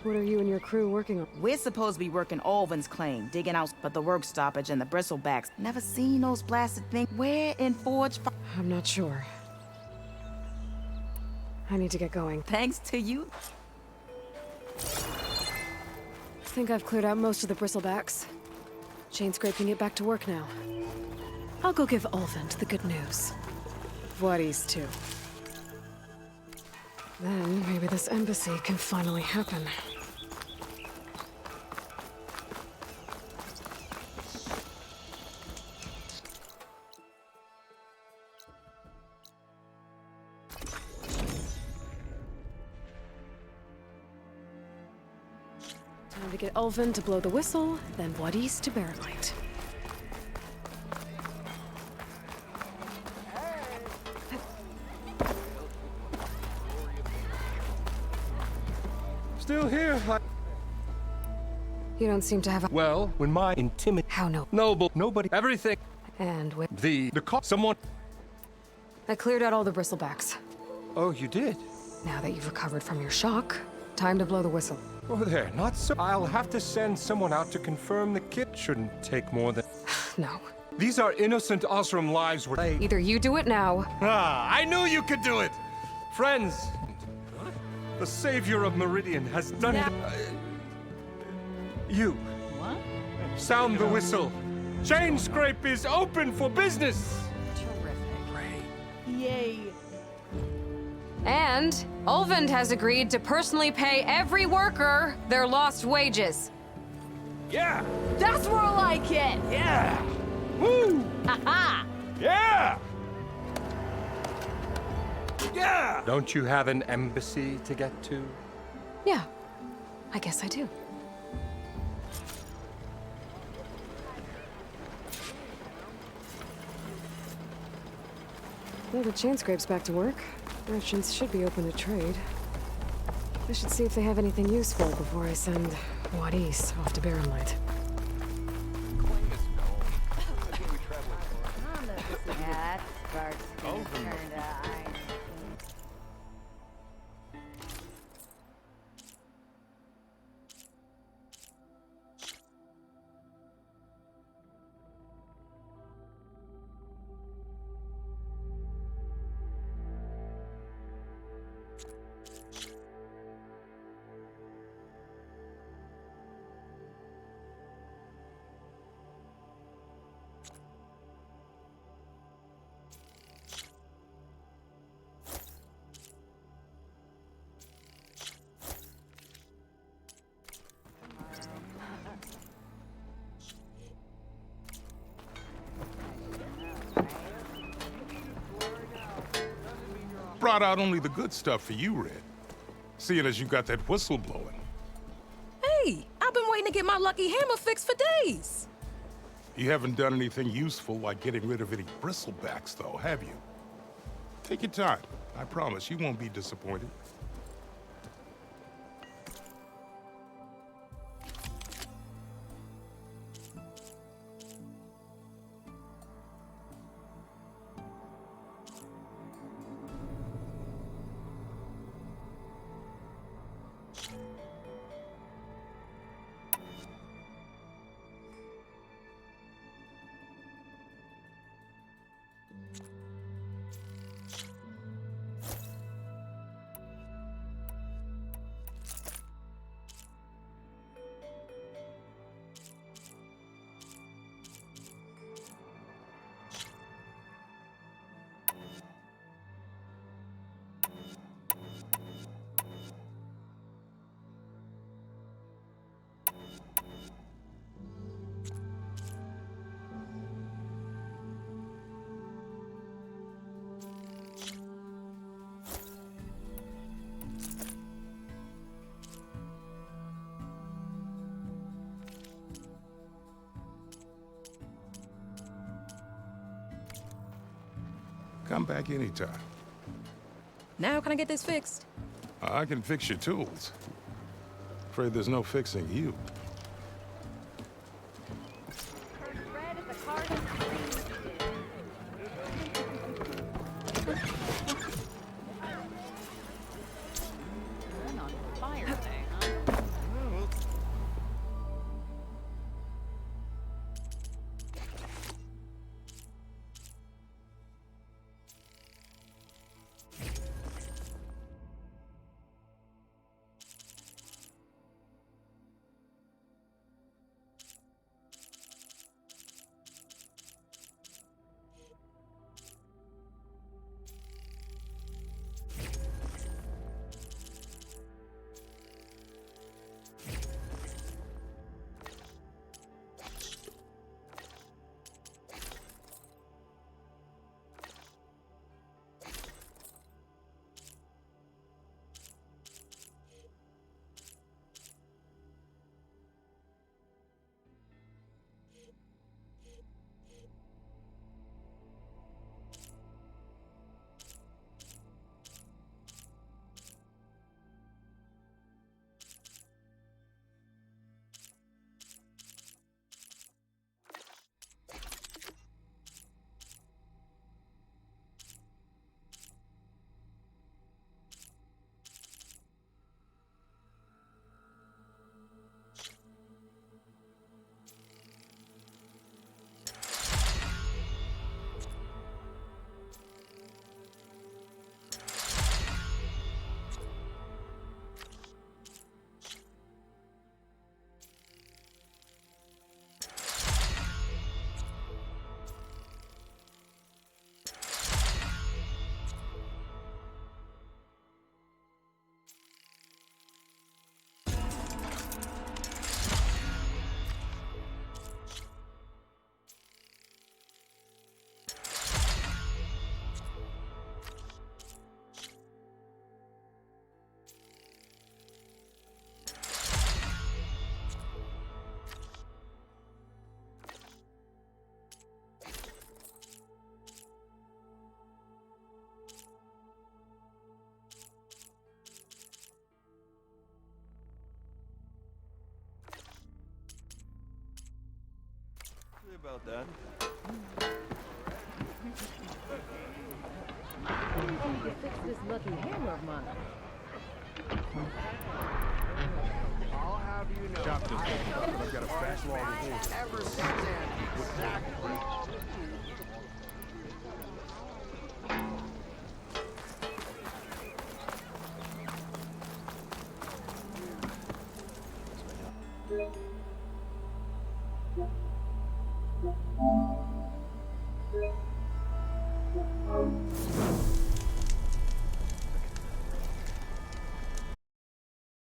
What are you and your crew working on? We're supposed to be working Olvin's claim, digging out, but the work stoppage and the bristlebacks. Never seen those blasted things. Where in Forge? I'm not sure. I need to get going. Thanks to you. I think I've cleared out most of the bristlebacks. Chainscrape can get back to work now. I'll go give Olvin the good news. Voorhees, too. Then maybe this embassy can finally happen. Time to get Olvin to blow the whistle, then Voorhees to Barrelight. still here. You don't seem to have a... Well, when my How no? noble, nobody, everything. And with... The call, someone... I cleared out all the bristlebacks. Oh, you did? Now that you've recovered from your shock, time to blow the whistle. Oh, there, not so. I'll have to send someone out to confirm the kit shouldn't take more than... No. These are innocent Osram lives were... Either you do it now... Ah, I knew you could do it! Friends, the savior of Meridian has done it. You. What? Sound the whistle. Chain Scrape is open for business! Yay. And Ulvund has agreed to personally pay every worker their lost wages. Yeah! That's more like it! Yeah! Woo! Ha-ha! Yeah! Yeah! Don't you have an embassy to get to? Yeah, I guess I do. Well, the Chain Scrape's back to work. Merchants should be open to trade. I should see if they have anything useful before I send Wadis off to Barren Light. That starts to turn to ice. Brought out only the good stuff for you, Red. Seeing as you got that whistle blowing. Hey, I've been waiting to get my lucky hammer fixed for days. You haven't done anything useful like getting rid of any bristlebacks, though, have you? Take your time. I promise you won't be disappointed. Come back anytime. Now can I get this fixed? I can fix your tools. Afraid there's no fixing you. about that. What do you think you fix this lucky hammer of mine? I'll have you know. Chop this one. I've got a fast log of wood. Ever since then, exactly. Thank you.